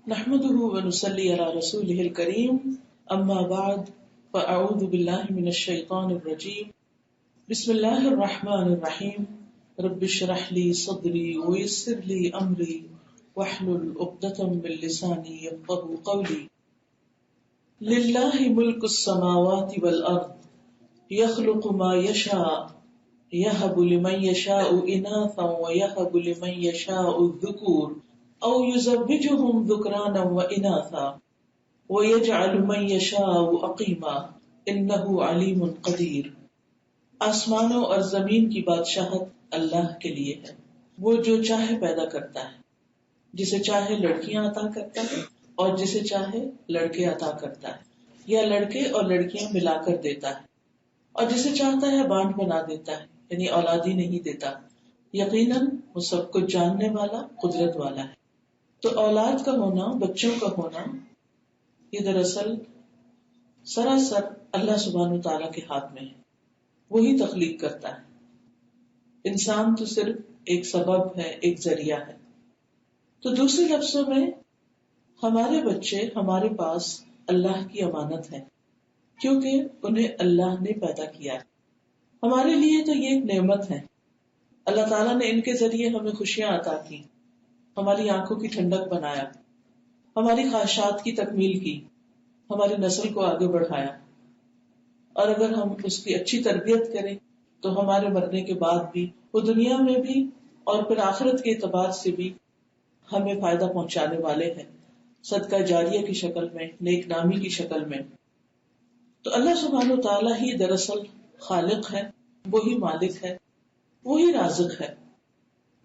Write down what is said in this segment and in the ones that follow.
نحمده ونصلي على رسوله الكريم اما بعد فاعوذ بالله من الشيطان الرجيم بسم الله الرحمن الرحيم رب اشرح لي صدري ويسر لي امري واحلل عقدة من لساني يفقهوا قولي لله ملك السماوات والارض يخلق ما يشاء يهب لمن يشاء اناثا ويهب لمن يشاء الذكور او یزوجہم ذکرانا و اناثا ویجعل من یشاء عقیما انہ علیم قدیر۔ آسمانوں اور زمین کی بادشاہت اللہ کے لیے ہے، وہ جو چاہے پیدا کرتا ہے، جسے چاہے لڑکیاں عطا کرتا ہے اور جسے چاہے لڑکے عطا کرتا ہے، یا لڑکے اور لڑکیاں ملا کر دیتا ہے، اور جسے چاہتا ہے بانڈ بنا دیتا ہے، یعنی اولادی نہیں دیتا۔ یقیناً وہ سب کچھ جاننے والا، قدرت والا ہے۔ تو اولاد کا ہونا، بچوں کا ہونا، یہ دراصل سراسر اللہ سبحانہ تعالیٰ کے ہاتھ میں ہے، وہی تخلیق کرتا ہے۔ انسان تو صرف ایک سبب ہے، ایک ذریعہ ہے۔ تو دوسرے لفظوں میں ہمارے بچے ہمارے پاس اللہ کی امانت ہے، کیونکہ انہیں اللہ نے پیدا کیا ہے۔ ہمارے لیے تو یہ ایک نعمت ہے۔ اللہ تعالیٰ نے ان کے ذریعے ہمیں خوشیاں عطا کی، ہماری آنکھوں کی ٹھنڈک بنایا، ہماری خواہشات کی تکمیل کی، ہماری نسل کو آگے بڑھایا، اور اگر ہم اس کی اچھی تربیت کریں تو ہمارے مرنے کے بعد بھی وہ دنیا میں بھی اور پھر آخرت کے اعتبار سے بھی ہمیں فائدہ پہنچانے والے ہیں، صدقہ جاریہ کی شکل میں، نیک نامی کی شکل میں۔ تو اللہ سبحانہ تعالیٰ ہی دراصل خالق ہے، وہی مالک ہے، وہی رازق ہے،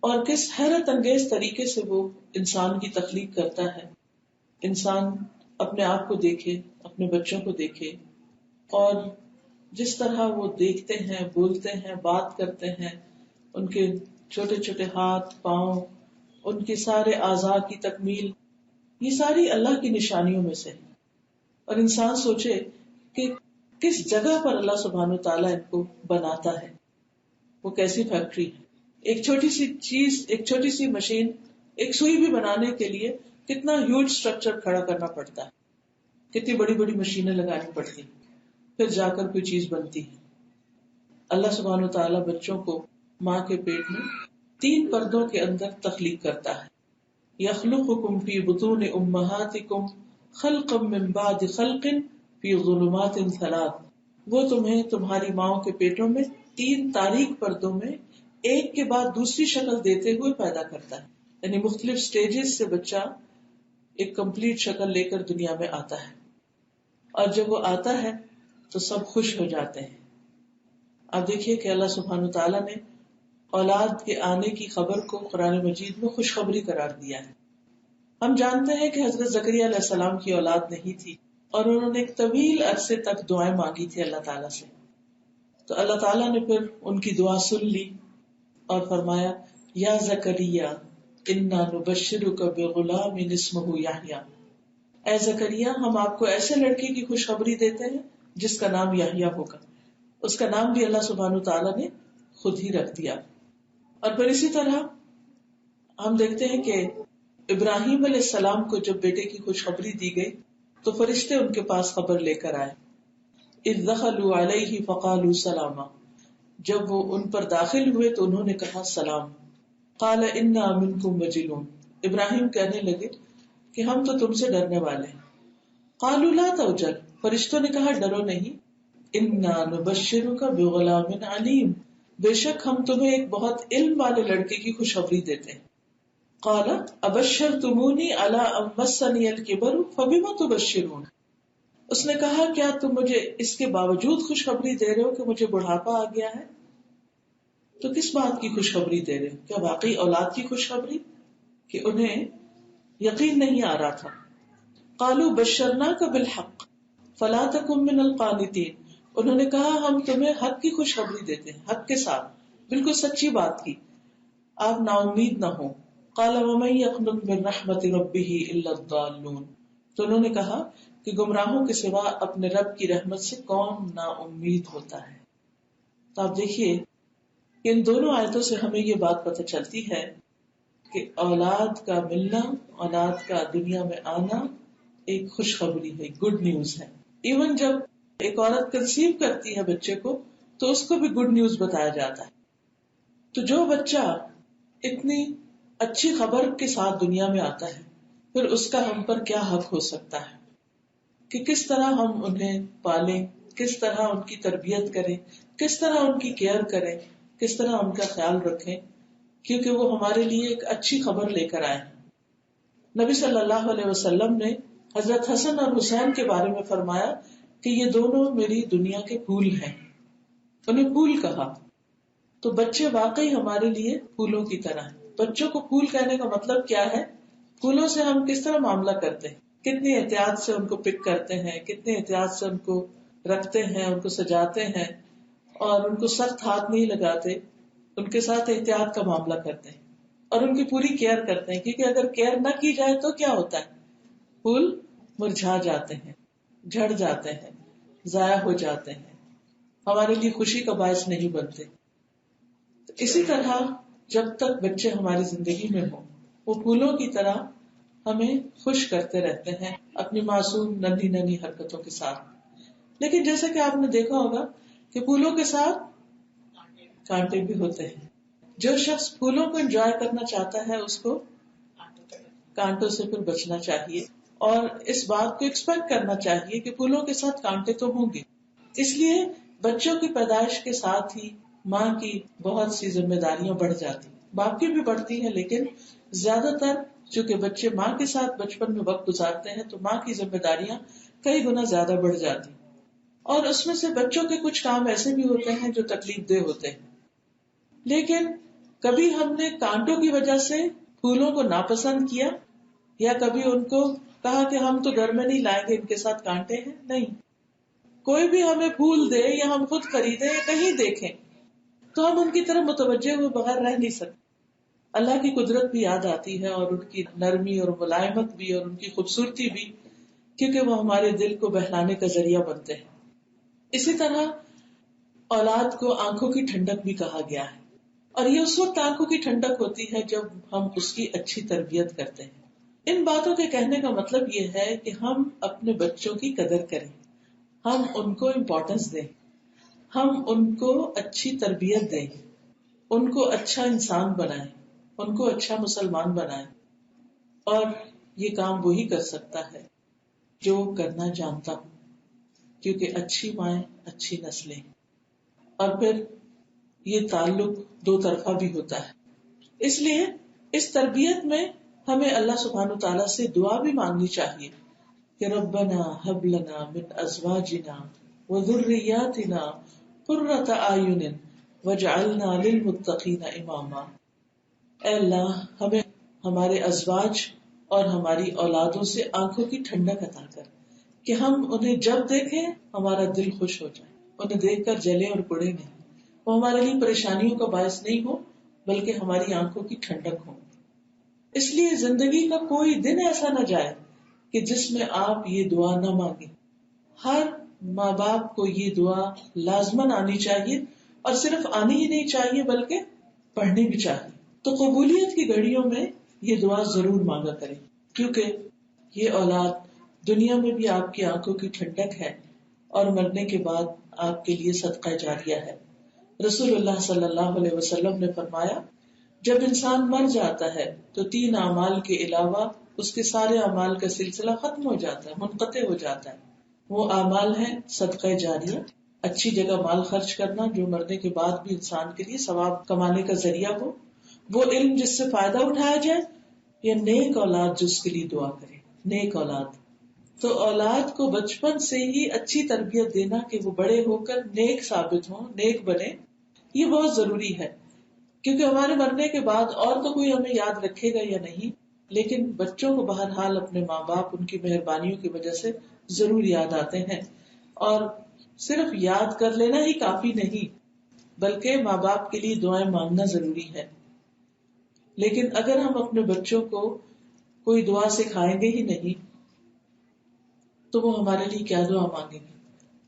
اور کس حیرت انگیز طریقے سے وہ انسان کی تخلیق کرتا ہے۔ انسان اپنے آپ کو دیکھے، اپنے بچوں کو دیکھے، اور جس طرح وہ دیکھتے ہیں، بولتے ہیں، بات کرتے ہیں، ان کے چھوٹے چھوٹے ہاتھ، پاؤں، ان کے سارے اعضاء کی تکمیل، یہ ساری اللہ کی نشانیوں میں سے ہے۔ اور انسان سوچے کہ کس جگہ پر اللہ سبحانہ تعالیٰ ان کو بناتا ہے، وہ کیسی فیکٹری ہے۔ ایک چھوٹی سی چیز، ایک چھوٹی سی مشین، ایک سوئی بھی بنانے کے لیے کتنا ہیوج اسٹرکچر کھڑا کرنا پڑتا ہے، کتنی بڑی بڑی مشینیں لگانی پڑتی، پھر جا کر کوئی چیز بنتی ہے۔ اللہ سبحانہ تعالیٰ بچوں کو ماں کے پیٹ میں 3 پردوں کے اندر تخلیق کرتا ہے۔ یخلقکم فی بطون امہاتکم خلقا من بعد خلق فی ظلمات 3، وہ تمہیں تمہاری ماؤں کے پیٹوں میں 3 تاریک پردوں میں ایک کے بعد دوسری شکل دیتے ہوئے پیدا کرتا ہے، یعنی مختلف سٹیجز سے بچہ ایک کمپلیٹ شکل لے کر دنیا میں آتا ہے، اور جب وہ آتا ہے تو سب خوش ہو جاتے ہیں۔ اب دیکھیے کہ اللہ سبحانہ تعالیٰ نے اولاد کے آنے کی خبر کو قرآن مجید میں خوشخبری قرار دیا ہے۔ ہم جانتے ہیں کہ حضرت زکریا علیہ السلام کی اولاد نہیں تھی، اور انہوں نے ایک طویل عرصے تک دعائیں مانگی تھی اللہ تعالیٰ سے۔ تو اللہ تعالیٰ نے پھر ان کی دعا سن لی اور فرمایا، یا زکریا انا نبشرک بغلام اسمہ یحییٰ، اے زکریا ہم آپ کو ایسے لڑکے کی خوشخبری دیتے ہیں جس کا نام یحییٰ ہوگا۔ اس کا نام بھی اللہ سبحانہ تعالیٰ نے خود ہی رکھ دیا۔ اور پھر اسی طرح ہم دیکھتے ہیں کہ ابراہیم علیہ السلام کو جب بیٹے کی خوشخبری دی گئی تو فرشتے ان کے پاس خبر لے کر آئے۔ اذ دخلوا علیہ فقالوا سلاما، جب وہ ان پر داخل ہوئے تو انہوں نے کہا سلام۔ قال انا منکم وجلون، ابراہیم کہنے لگے کہ ہم تو تم سے ڈرنے والے ہیں۔ قالوا لا توجل، فرشتوں نے کہا ڈرو نہیں، انا نبشرک بغلام علیم، بے شک ہم تمہیں ایک بہت علم والے لڑکے کی خوشخبری دیتے ہیں۔ قال ابشرتمونی علی ان مسنی الکبر فبم تبشرون، اس نے کہا کیا تم مجھے اس کے باوجود خوشخبری دے رہے ہو کہ مجھے بڑھاپا آ گیا ہے؟ تو کس بات کی خوشخبری دے رہے ہو؟ کیا واقعی اولاد کی خوشخبری؟ کہ انہیں یقین نہیں آ رہا تھا۔ قالوا بشرناک بالحق فلا تکن من القانتین، انہوں نے کہا ہم تمہیں حق کی خوشخبری دیتے ہیں، حق کے ساتھ، بالکل سچی بات کی، آپ نا امید نہ ہو۔ قال ومن یقنط من رحمت ربہ الا الضالون، تو انہوں نے کہا کہ گمراہوں کے سوا اپنے رب کی رحمت سے کون نا امید ہوتا ہے۔ تو آپ دیکھیے ان دونوں آیتوں سے ہمیں یہ بات پتہ چلتی ہے کہ اولاد کا ملنا، اولاد کا دنیا میں آنا ایک خوشخبری ہے، گڈ نیوز ہے. ایون جب ایک عورت کنسیو کرتی ہے بچے کو تو اس کو بھی گڈ نیوز بتایا جاتا ہے. تو جو بچہ اتنی اچھی خبر کے ساتھ دنیا میں آتا ہے پھر اس کا ہم پر کیا حق ہو سکتا ہے کہ کس طرح ہم انہیں پالیں، کس طرح ان کی تربیت کریں، کس طرح ان کی کیئر کریں، کس طرح ان کا خیال رکھیں، کیونکہ وہ ہمارے لیے ایک اچھی خبر لے کر آئے. نبی صلی اللہ علیہ وسلم نے حضرت حسن اور حسین کے بارے میں فرمایا کہ یہ دونوں میری دنیا کے پھول ہیں، انہیں پھول کہا. تو بچے واقعی ہمارے لیے پھولوں کی طرح ہیں. بچوں کو پھول کہنے کا مطلب کیا ہے؟ پھولوں سے ہم کس طرح معاملہ کرتے ہیں، کتنی احتیاط سے ان کو پک کرتے ہیں، کتنے احتیاط سے ان کو رکھتے ہیں، ان کو سجاتے ہیں اور ان کو سخت ہاتھ نہیں لگاتے، ان کے ساتھ احتیاط کا معاملہ کرتے ہیں اور ان کی پوری کیئر کرتے ہیں. کیونکہ اگر کیئر نہ کی جائے تو کیا ہوتا ہے؟ پھول مرجھا جاتے ہیں، جھڑ جاتے ہیں، ضائع ہو جاتے ہیں، ہمارے لیے خوشی کا باعث نہیں بنتے. اسی طرح جب تک بچے ہماری زندگی میں ہوں وہ پھولوں کی طرح ہمیں خوش کرتے رہتے ہیں اپنی معصوم ننھی ننھی حرکتوں کے ساتھ. لیکن جیسے کہ آپ نے دیکھا ہوگا کہ پھولوں کے ساتھ کانٹے بھی ہوتے ہیں. جو شخص پھولوں کو انجوائے کرنا چاہتا ہے اس کو کانٹوں سے پھر بچنا چاہیے اور اس بات کو ایکسپیکٹ کرنا چاہیے کہ پھولوں کے ساتھ کانٹے تو ہوں گے. اس لیے بچوں کی پیدائش کے ساتھ ہی ماں کی بہت سی ذمہ داریاں بڑھ جاتی، باپ کی بھی بڑھتی ہیں، لیکن زیادہ تر چونکہ بچے ماں کے ساتھ بچپن میں وقت گزارتے ہیں تو ماں کی ذمہ داریاں کئی گنا زیادہ بڑھ جاتی. اور اس میں سے بچوں کے کچھ کام ایسے بھی ہوتے ہیں جو تکلیف دہ ہوتے ہیں. لیکن کبھی ہم نے کانٹوں کی وجہ سے پھولوں کو ناپسند کیا یا کبھی ان کو کہا کہ ہم تو گھر میں نہیں لائیں گے، ان کے ساتھ کانٹے ہیں؟ نہیں. کوئی بھی ہمیں پھول دے یا ہم خود خریدیں یا کہیں دیکھیں تو ہم ان کی طرف متوجہ ہوئے بغیر رہ نہیں سکتے. اللہ کی قدرت بھی یاد آتی ہے اور ان کی نرمی اور ملائمت بھی اور ان کی خوبصورتی بھی، کیونکہ وہ ہمارے دل کو بہلانے کا ذریعہ بنتے ہیں. اسی طرح اولاد کو آنکھوں کی ٹھنڈک بھی کہا گیا ہے اور یہ اس وقت آنکھوں کی ٹھنڈک ہوتی ہے جب ہم اس کی اچھی تربیت کرتے ہیں. ان باتوں کے کہنے کا مطلب یہ ہے کہ ہم اپنے بچوں کی قدر کریں، ہم ان کو امپورٹنس دیں، ہم ان کو اچھی تربیت دیں، ان کو اچھا انسان بنائیں، ان کو اچھا مسلمان بنائیں. اور یہ کام وہی کر سکتا ہے جو کرنا جانتا ہوں، کیونکہ اچھی مائیں اچھی نسلیں. اور پھر یہ تعلق دو طرفہ بھی ہوتا ہے. اس لیے اس تربیت میں ہمیں اللہ سبحانہ وتعالیٰ سے دعا بھی مانگنی چاہیے کہ ربنا ہب لنا من ازواجنا وذریاتنا قرۃ اعین واجعلنا للمتقین اماما. اے اللہ ہمیں ہمارے ازواج اور ہماری اولادوں سے آنکھوں کی ٹھنڈک عطا کر کہ ہم انہیں جب دیکھیں ہمارا دل خوش ہو جائے، انہیں دیکھ کر جلے اور پڑے نہیں، وہ ہمارے لیے پریشانیوں کا باعث نہیں ہو بلکہ ہماری آنکھوں کی ٹھنڈک ہو. اس لیے زندگی کا کوئی دن ایسا نہ جائے کہ جس میں آپ یہ دعا نہ مانگیں. ہر ماں باپ کو یہ دعا لازماً آنی چاہیے اور صرف آنی ہی نہیں چاہیے بلکہ پڑھنی بھی چاہیے. تو قبولیت کی گھڑیوں میں یہ دعا ضرور مانگا کریں، کیونکہ یہ اولاد دنیا میں بھی آپ کی آنکھوں کی ٹھنڈک ہے اور مرنے کے بعد آپ کے لیے صدقہ جاریہ ہے. رسول اللہ صلی اللہ علیہ وسلم نے فرمایا جب انسان مر جاتا ہے تو 3 اعمال کے علاوہ اس کے سارے اعمال کا سلسلہ ختم ہو جاتا ہے، منقطع ہو جاتا ہے. وہ اعمال ہیں صدقہ جاریہ، اچھی جگہ مال خرچ کرنا جو مرنے کے بعد بھی انسان کے لیے ثواب کمانے کا ذریعہ ہو، وہ علم جس سے فائدہ اٹھایا جائے، یا نیک اولاد جس کے لیے دعا کرے. نیک اولاد، تو اولاد کو بچپن سے ہی اچھی تربیت دینا کہ وہ بڑے ہو کر نیک ثابت ہوں، نیک بنے، یہ بہت ضروری ہے. کیونکہ ہمارے مرنے کے بعد اور تو کوئی ہمیں یاد رکھے گا یا نہیں، لیکن بچوں کو بہرحال اپنے ماں باپ ان کی مہربانیوں کی وجہ سے ضرور یاد آتے ہیں. اور صرف یاد کر لینا ہی کافی نہیں بلکہ ماں باپ کے لیے دعائیں مانگنا ضروری ہے. لیکن اگر ہم اپنے بچوں کو کوئی دعا سکھائیں گے ہی نہیں تو وہ ہمارے لیے کیا دعا مانگیں گے؟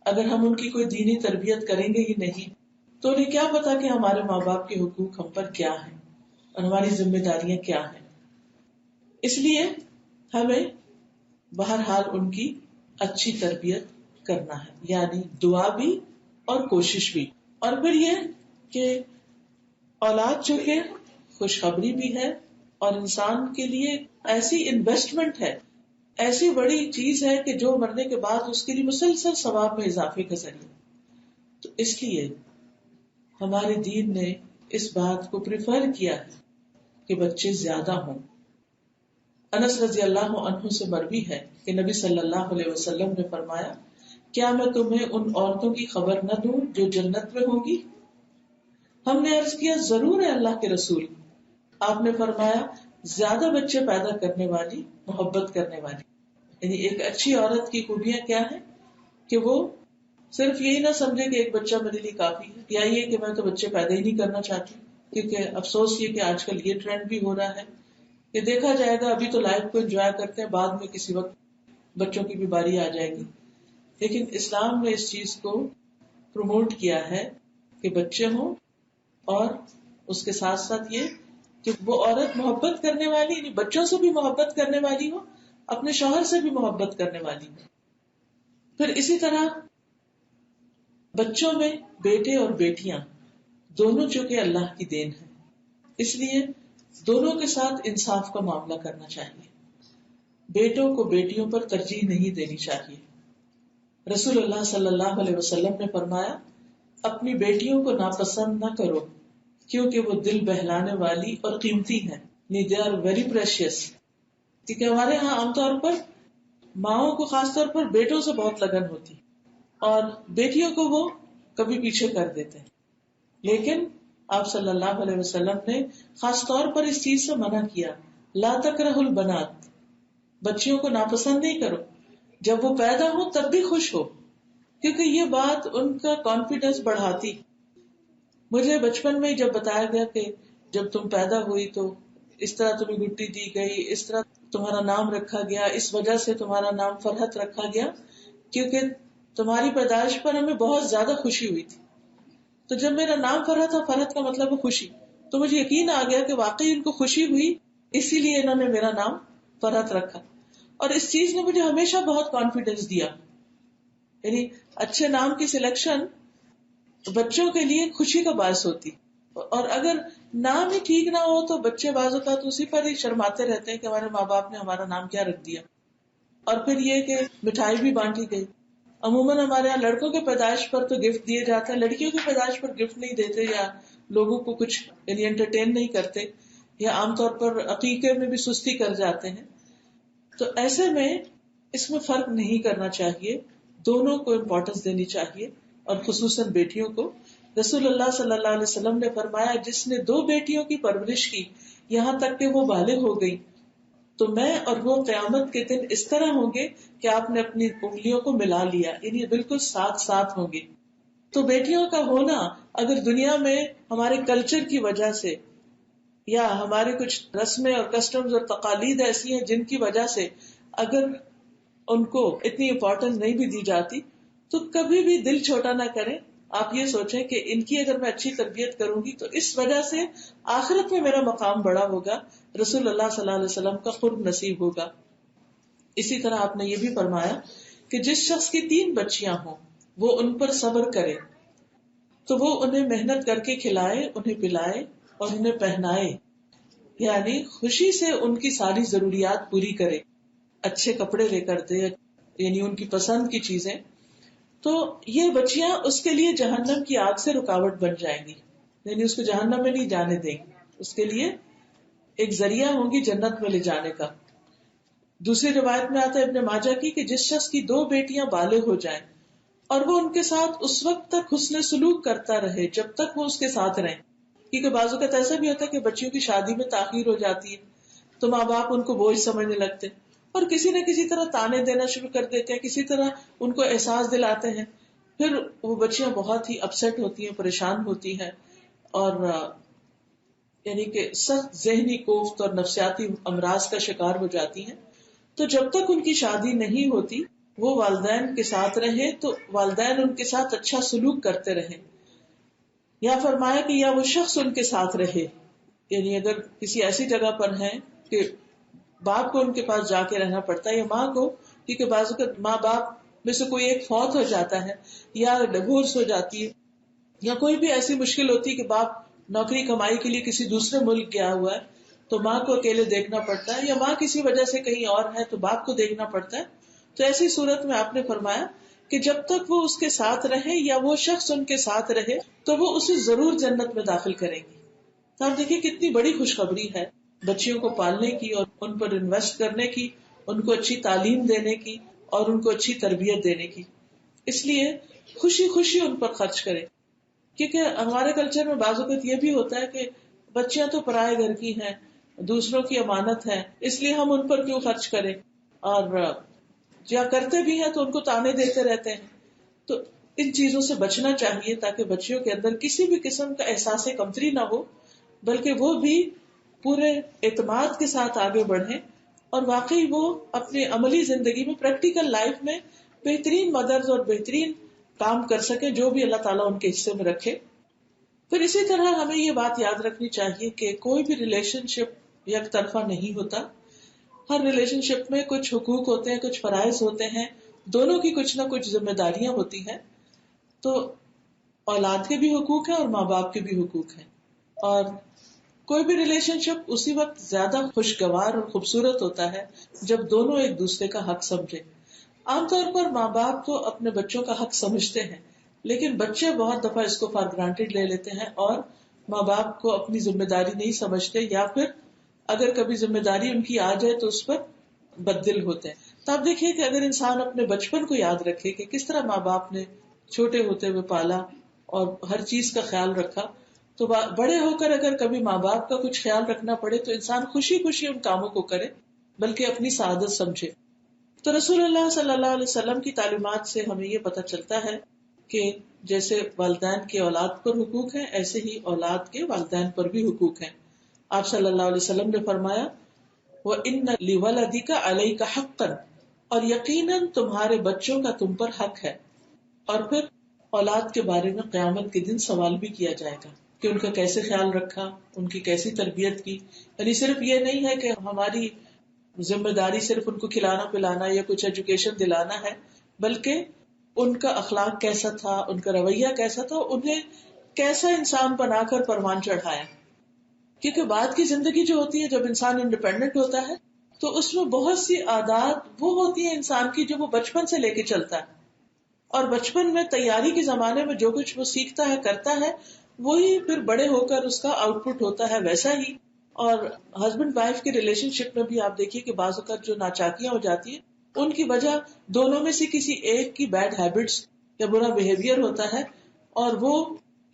اگر ہم ان کی کوئی دینی تربیت کریں گے ہی نہیں تو انہیں کیا پتا کہ ہمارے ماں باپ کے حقوق ہم پر کیا ہیں. اور ہماری ذمہ داریاں کیا ہیں. اس لیے ہمیں بہرحال ان کی اچھی تربیت کرنا ہے، یعنی دعا بھی اور کوشش بھی. اور پھر یہ کہ اولاد جو کہ خوشخبری بھی ہے اور انسان کے لیے ایسی انویسٹمنٹ ہے، ایسی بڑی چیز ہے کہ جو مرنے کے بعد اس کے لیے مسلسل ثواب میں اضافے کا ذریعہ. تو اس لیے ہمارے دین نے اس بات کو پریفر کیا ہے کہ بچے زیادہ ہوں. انس رضی اللہ عنہ سے مروی ہے کہ نبی صلی اللہ علیہ وسلم نے فرمایا، کیا میں تمہیں ان عورتوں کی خبر نہ دوں جو جنت میں ہوں گی؟ ہم نے عرض کیا ضرور ہے اللہ کے رسول. آپ نے فرمایا زیادہ بچے پیدا کرنے والی، محبت کرنے والی. یعنی ایک اچھی عورت کی خوبیاں کیا ہیں کہ وہ صرف یہی نہ سمجھے کہ ایک بچہ میرے لیے کافی ہے، یا یہ کہ میں تو بچے پیدا ہی نہیں کرنا چاہتی. کیونکہ افسوس یہ کہ آج کل یہ ٹرینڈ بھی ہو رہا ہے کہ دیکھا جائے گا ابھی تو لائف کو انجوائے کرتے ہیں، بعد میں کسی وقت بچوں کی بھی باری آ جائے گی. لیکن اسلام نے اس چیز کو پروموٹ کیا ہے کہ بچے ہوں، اور اس کے ساتھ ساتھ یہ کہ وہ عورت محبت کرنے والی، یعنی بچوں سے بھی محبت کرنے والی ہو، اپنے شوہر سے بھی محبت کرنے والی ہو. پھر اسی طرح بچوں میں بیٹے اور بیٹیاں دونوں چونکہ اللہ کی دین ہے، اس لیے دونوں کے ساتھ انصاف کا معاملہ کرنا چاہیے. بیٹوں کو بیٹیوں پر ترجیح نہیں دینی چاہیے. رسول اللہ صلی اللہ علیہ وسلم نے فرمایا، اپنی بیٹیوں کو ناپسند نہ کرو کیونکہ وہ دل بہلانے والی اور قیمتی ہیں. they are very precious. کیونکہ ہمارے ہاں عام طور پر ماؤں کو خاص طور پر بیٹوں سے بہت لگن ہوتی اور بیٹیوں کو وہ کبھی پیچھے کر دیتے ہیں. لیکن آپ صلی اللہ علیہ وسلم نے خاص طور پر اس چیز سے منع کیا، لا تکرہوا البنات، بچیوں کو ناپسند نہیں کرو، جب وہ پیدا ہو تب بھی خوش ہو، کیونکہ یہ بات ان کا کانفیڈینس بڑھاتی. مجھے بچپن میں جب بتایا گیا کہ جب تم پیدا ہوئی تو اس طرح تمہیں گٹی دی گئی، اس طرح تمہارا نام رکھا گیا، اس وجہ سے تمہارا نام فرحت رکھا گیا کیونکہ تمہاری پیدائش پر ہمیں بہت زیادہ خوشی ہوئی تھی. تو جب میرا نام فرحت ہے، فرحت کا مطلب ہے خوشی، تو مجھے یقین آ گیا کہ واقعی ان کو خوشی ہوئی، اسی لیے انہوں نے میرا نام فرحت رکھا. اور اس چیز نے مجھے ہمیشہ بہت کانفیڈینس دیا. یعنی اچھے نام کی سلیکشن بچوں کے لیے خوشی کا باعث ہوتی. اور اگر نام ہی ٹھیک نہ ہو تو بچے بعض اوقات اسی پر ہی شرماتے رہتے ہیں کہ ہمارے ماں باپ نے ہمارا نام کیا رکھ دیا. اور پھر یہ کہ مٹھائی بھی بانٹی گئی. عموماً ہمارے یہاں لڑکوں کے پیدائش پر تو گفٹ دیے جاتے ہیں، لڑکیوں کی پیدائش پر گفٹ نہیں دیتے، یا لوگوں کو کچھ یعنی انٹرٹین نہیں کرتے، یا عام طور پر عقیقے میں بھی سستی کر جاتے ہیں. تو ایسے میں اس میں فرق نہیں کرنا چاہیے، دونوں کو امپورٹنس دینی چاہیے، اور خصوصاً بیٹیوں کو. رسول اللہ صلی اللہ علیہ وسلم نے فرمایا، جس نے 2 بیٹیوں کی پرورش کی یہاں تک کہ وہ بالغ ہو گئی تو میں اور وہ قیامت کے دن اس طرح ہوں گے کہ آپ نے اپنی انگلیوں کو ملا لیا، یعنی بالکل ساتھ ساتھ ہوں گے. تو بیٹیوں کا ہونا اگر دنیا میں ہمارے کلچر کی وجہ سے یا ہمارے کچھ رسمیں اور کسٹمز اور تقالید ایسی ہیں جن کی وجہ سے اگر ان کو اتنی امپورٹنس نہیں بھی دی جاتی، تو کبھی بھی دل چھوٹا نہ کریں. آپ یہ سوچیں کہ ان کی اگر میں اچھی تربیت کروں گی تو اس وجہ سے آخرت میں میرا مقام بڑا ہوگا، رسول اللہ صلی اللہ علیہ وسلم کا قرب نصیب ہوگا. اسی طرح آپ نے یہ بھی فرمایا کہ جس شخص کی 3 بچیاں ہوں وہ ان پر صبر کرے تو وہ انہیں محنت کر کے کھلائے، انہیں پلائے اور انہیں پہنائے، یعنی خوشی سے ان کی ساری ضروریات پوری کرے، اچھے کپڑے لے کر دے، یعنی ان کی پسند کی چیزیں. تو یہ بچیاں اس کے لیے جہنم کی آگ سے رکاوٹ بن جائیں گی، یعنی اس کو جہنم میں نہیں جانے دیں گی، اس کے لیے ایک ذریعہ ہوں گی جنت میں لے جانے کا. دوسری روایت میں آتا ہے ابن ماجہ کی کہ جس شخص کی 2 بیٹیاں بالغ ہو جائیں اور وہ ان کے ساتھ اس وقت تک حسن سلوک کرتا رہے جب تک وہ اس کے ساتھ رہیں، کیونکہ بعض اوقات ایسا بھی ہوتا ہے کہ بچیوں کی شادی میں تاخیر ہو جاتی ہے تو ماں باپ ان کو بوجھ سمجھنے لگتے اور کسی نہ کسی طرح تانے دینا شروع کر دیتے ہیں، کسی طرح ان کو احساس دلاتے ہیں. پھر وہ بچیاں بہت ہی اپسیٹ ہوتی ہیں، پریشان ہوتی ہیں، اور یعنی کہ سخت ذہنی کوفت اور نفسیاتی امراض کا شکار ہو جاتی ہیں. تو جب تک ان کی شادی نہیں ہوتی وہ والدین کے ساتھ رہیں تو والدین ان کے ساتھ اچھا سلوک کرتے رہیں، یا فرمایا کہ یا وہ شخص ان کے ساتھ رہے، یعنی اگر کسی ایسی جگہ پر ہیں کہ باپ کو ان کے پاس جا کے رہنا پڑتا ہے یا ماں کو، کیونکہ بعض اوقات ماں باپ میں سے کوئی ایک فوت ہو جاتا ہے یا ڈیورس ہو جاتی ہے یا کوئی بھی ایسی مشکل ہوتی ہے کہ باپ نوکری کمائی کے لیے کسی دوسرے ملک گیا ہوا ہے تو ماں کو اکیلے دیکھنا پڑتا ہے، یا ماں کسی وجہ سے کہیں اور ہے تو باپ کو دیکھنا پڑتا ہے. تو ایسی صورت میں آپ نے فرمایا کہ جب تک وہ اس کے ساتھ رہے یا وہ شخص ان کے ساتھ رہے تو وہ اسے ضرور جنت میں داخل کریں گے. تو آپ دیکھیے کتنی بڑی خوشخبری ہے بچیوں کو پالنے کی اور ان پر انویسٹ کرنے کی، ان کو اچھی تعلیم دینے کی اور ان کو اچھی تربیت دینے کی. اس لیے خوشی خوشی ان پر خرچ کرے، کیونکہ ہمارے کلچر میں بعض اوقات یہ بھی ہوتا ہے کہ بچیاں تو پرائے گھر کی ہیں، دوسروں کی امانت ہے، اس لیے ہم ان پر کیوں خرچ کریں، اور یا کرتے بھی ہیں تو ان کو تانے دیتے رہتے ہیں. تو ان چیزوں سے بچنا چاہیے تاکہ بچیوں کے اندر کسی بھی قسم کا احساس کمتری نہ ہو، بلکہ وہ بھی پورے اعتماد کے ساتھ آگے بڑھیں اور واقعی وہ اپنی عملی زندگی میں پریکٹیکل لائف میں بہترین مدرز اور بہترین کام کر سکے جو بھی اللہ تعالیٰ ان کے حصے میں رکھے. پھر اسی طرح ہمیں یہ بات یاد رکھنی چاہیے کہ کوئی بھی ریلیشن شپ یک طرفہ نہیں ہوتا. ہر ریلیشن شپ میں کچھ حقوق ہوتے ہیں، کچھ فرائض ہوتے ہیں، دونوں کی کچھ نہ کچھ ذمہ داریاں ہوتی ہیں. تو اولاد کے بھی حقوق ہیں اور ماں باپ کے بھی حقوق ہیں، اور کوئی بھی ریلیشن شپ اسی وقت زیادہ خوشگوار اور خوبصورت ہوتا ہے جب دونوں ایک دوسرے کا حق سمجھے. عام طور پر ماں باپ تو اپنے بچوں کا حق سمجھتے ہیں، لیکن بچے بہت دفعہ اس کو فار گرانٹیڈ لے لیتے ہیں اور ماں باپ کو اپنی ذمہ داری نہیں سمجھتے، یا پھر اگر کبھی ذمہ داری ان کی آ جائے تو اس پر بددل ہوتے ہیں. تو آپ دیکھیے کہ اگر انسان اپنے بچپن کو یاد رکھے کہ کس طرح ماں باپ نے چھوٹے ہوتے ہوئے پالا اور ہر چیز کا خیال رکھا، تو بڑے ہو کر اگر کبھی ماں باپ کا کچھ خیال رکھنا پڑے تو انسان خوشی خوشی ان کاموں کو کرے بلکہ اپنی سعادت سمجھے. تو رسول اللہ صلی اللہ علیہ وسلم کی تعلیمات سے ہمیں یہ پتہ چلتا ہے کہ جیسے والدین کے اولاد پر حقوق ہیں، ایسے ہی اولاد کے والدین پر بھی حقوق ہیں. آپ صلی اللہ علیہ وسلم نے فرمایا وَإِنَّ لِوَلَدِكَ عَلَيْكَ حَقًّا، اور یقیناً تمہارے بچوں کا تم پر حق ہے. اور پھر اولاد کے بارے میں قیامت کے دن سوال بھی کیا جائے گا کہ ان کا کیسے خیال رکھا، ان کی کیسی تربیت کی. یعنی صرف یہ نہیں ہے کہ ہماری ذمہ داری صرف ان کو کھلانا پلانا یا کچھ ایجوکیشن دلانا ہے، بلکہ ان کا اخلاق کیسا تھا، ان کا رویہ کیسا تھا، انہیں کیسا انسان بنا کر پروان چڑھایا. کیونکہ بعد کی زندگی جو ہوتی ہے جب انسان انڈیپینڈنٹ ہوتا ہے تو اس میں بہت سی عادات وہ ہوتی ہیں انسان کی جو وہ بچپن سے لے کے چلتا ہے، اور بچپن میں تیاری کے زمانے میں جو کچھ وہ سیکھتا ہے کرتا ہے وہی پھر بڑے ہو کر اس کا آؤٹ پٹ ہوتا ہے ویسا ہی. اور ہسبینڈ وائف کی ریلیشن شپ میں بھی آپ دیکھیے کہ بعض اوقات جو ناچاکیاں ہو جاتی ہیں ان کی وجہ دونوں میں سے کسی ایک کی بیڈ ہیبٹس یا برا بہیویئر ہوتا ہے، اور وہ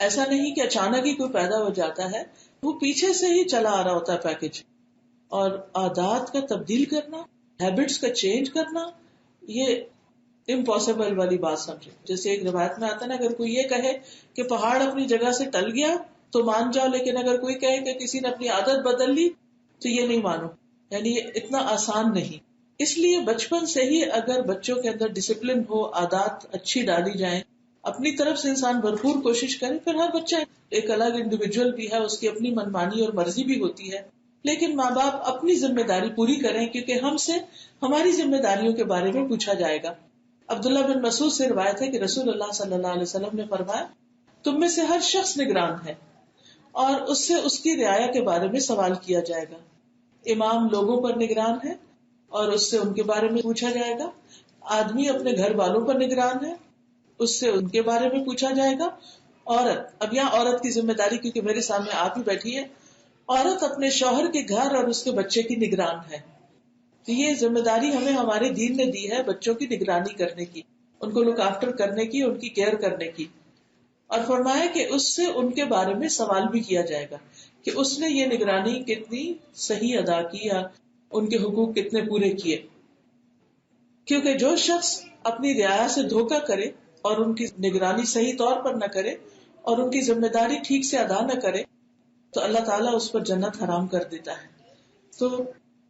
ایسا نہیں کہ اچانک ہی کوئی پیدا ہو جاتا ہے، وہ پیچھے سے ہی چلا آ رہا ہوتا ہے پیکج. اور عادات کا تبدیل کرنا، ہیبٹس کا چینج کرنا، یہ امپاسبل والی بات سمجھے. جیسے ایک روایت میں آتا ہے نا، اگر کوئی یہ کہے کہ پہاڑ اپنی جگہ سے ٹل گیا تو مان جاؤ، لیکن اگر کوئی کہے کہ کسی نے اپنی عادت بدل لی تو یہ نہیں مانو. یعنی یہ اتنا آسان نہیں. اس لیے بچپن سے ہی اگر بچوں کے اندر ڈسپلن ہو، عادات اچھی ڈالی جائیں، اپنی طرف سے انسان بھرپور کوشش کرے. پھر ہر بچہ ایک الگ انڈیویجول بھی ہے، اس کی اپنی منمانی اور مرضی بھی ہوتی ہے، لیکن ماں باپ اپنی ذمہ داری پوری کریں کیونکہ ہم سے ہماری ذمہ داریوں کے بارے میں پوچھا جائے گا. عبداللہ بن مسعود سے روایت ہے کہ رسول اللہ صلی اللہ علیہ وسلم نے فرمایا تم میں سے ہر شخص نگران ہے اور اس سے اس کی رعایا کے بارے میں سوال کیا جائے گا. امام لوگوں پر نگران ہے اور اس سے ان کے بارے میں پوچھا جائے گا. آدمی اپنے گھر والوں پر نگران ہے، اس سے ان کے بارے میں پوچھا جائے گا. عورت، اب یہاں عورت کی ذمہ داری کیونکہ میرے سامنے آپ ہی بیٹھی ہے، عورت اپنے شوہر کے گھر اور اس کے بچے کی نگران ہے. تو یہ ذمہ داری ہمیں ہمارے دین نے دی ہے بچوں کی نگرانی کرنے کی، ان کو لک آفٹر کرنے کی، ان کی کیئر کرنے کی. اور فرمایا کہ اس سے ان کے بارے میں سوال بھی کیا جائے گا کہ اس نے یہ نگرانی کتنی صحیح ادا کی یا ان کے حقوق کتنے پورے کیے. کیونکہ جو شخص اپنی رعایا سے دھوکہ کرے اور ان کی نگرانی صحیح طور پر نہ کرے اور ان کی ذمہ داری ٹھیک سے ادا نہ کرے تو اللہ تعالیٰ اس پر جنت حرام کر دیتا ہے. تو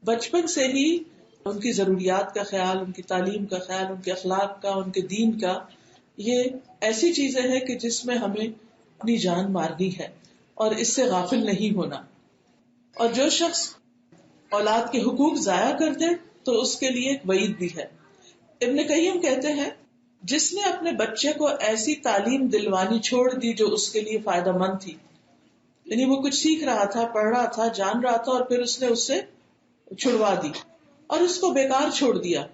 بچپن سے ہی ان کی ضروریات کا خیال، ان کی تعلیم کا خیال، ان کے اخلاق کا، ان کے دین کا، یہ ایسی چیزیں ہیں کہ جس میں ہمیں اپنی جان مارنی ہے اور اس سے غافل نہیں ہونا. اور جو شخص اولاد کے حقوق ضائع کر دے تو اس کے لیے ایک وعید بھی ہے. ابن قیم کہتے ہیں جس نے اپنے بچے کو ایسی تعلیم دلوانی چھوڑ دی جو اس کے لیے فائدہ مند تھی، یعنی وہ کچھ سیکھ رہا تھا، پڑھ رہا تھا، جان رہا تھا، اور پھر اس نے اس سے چھڑوا دی اور اس کو بیکار چھوڑ دیا،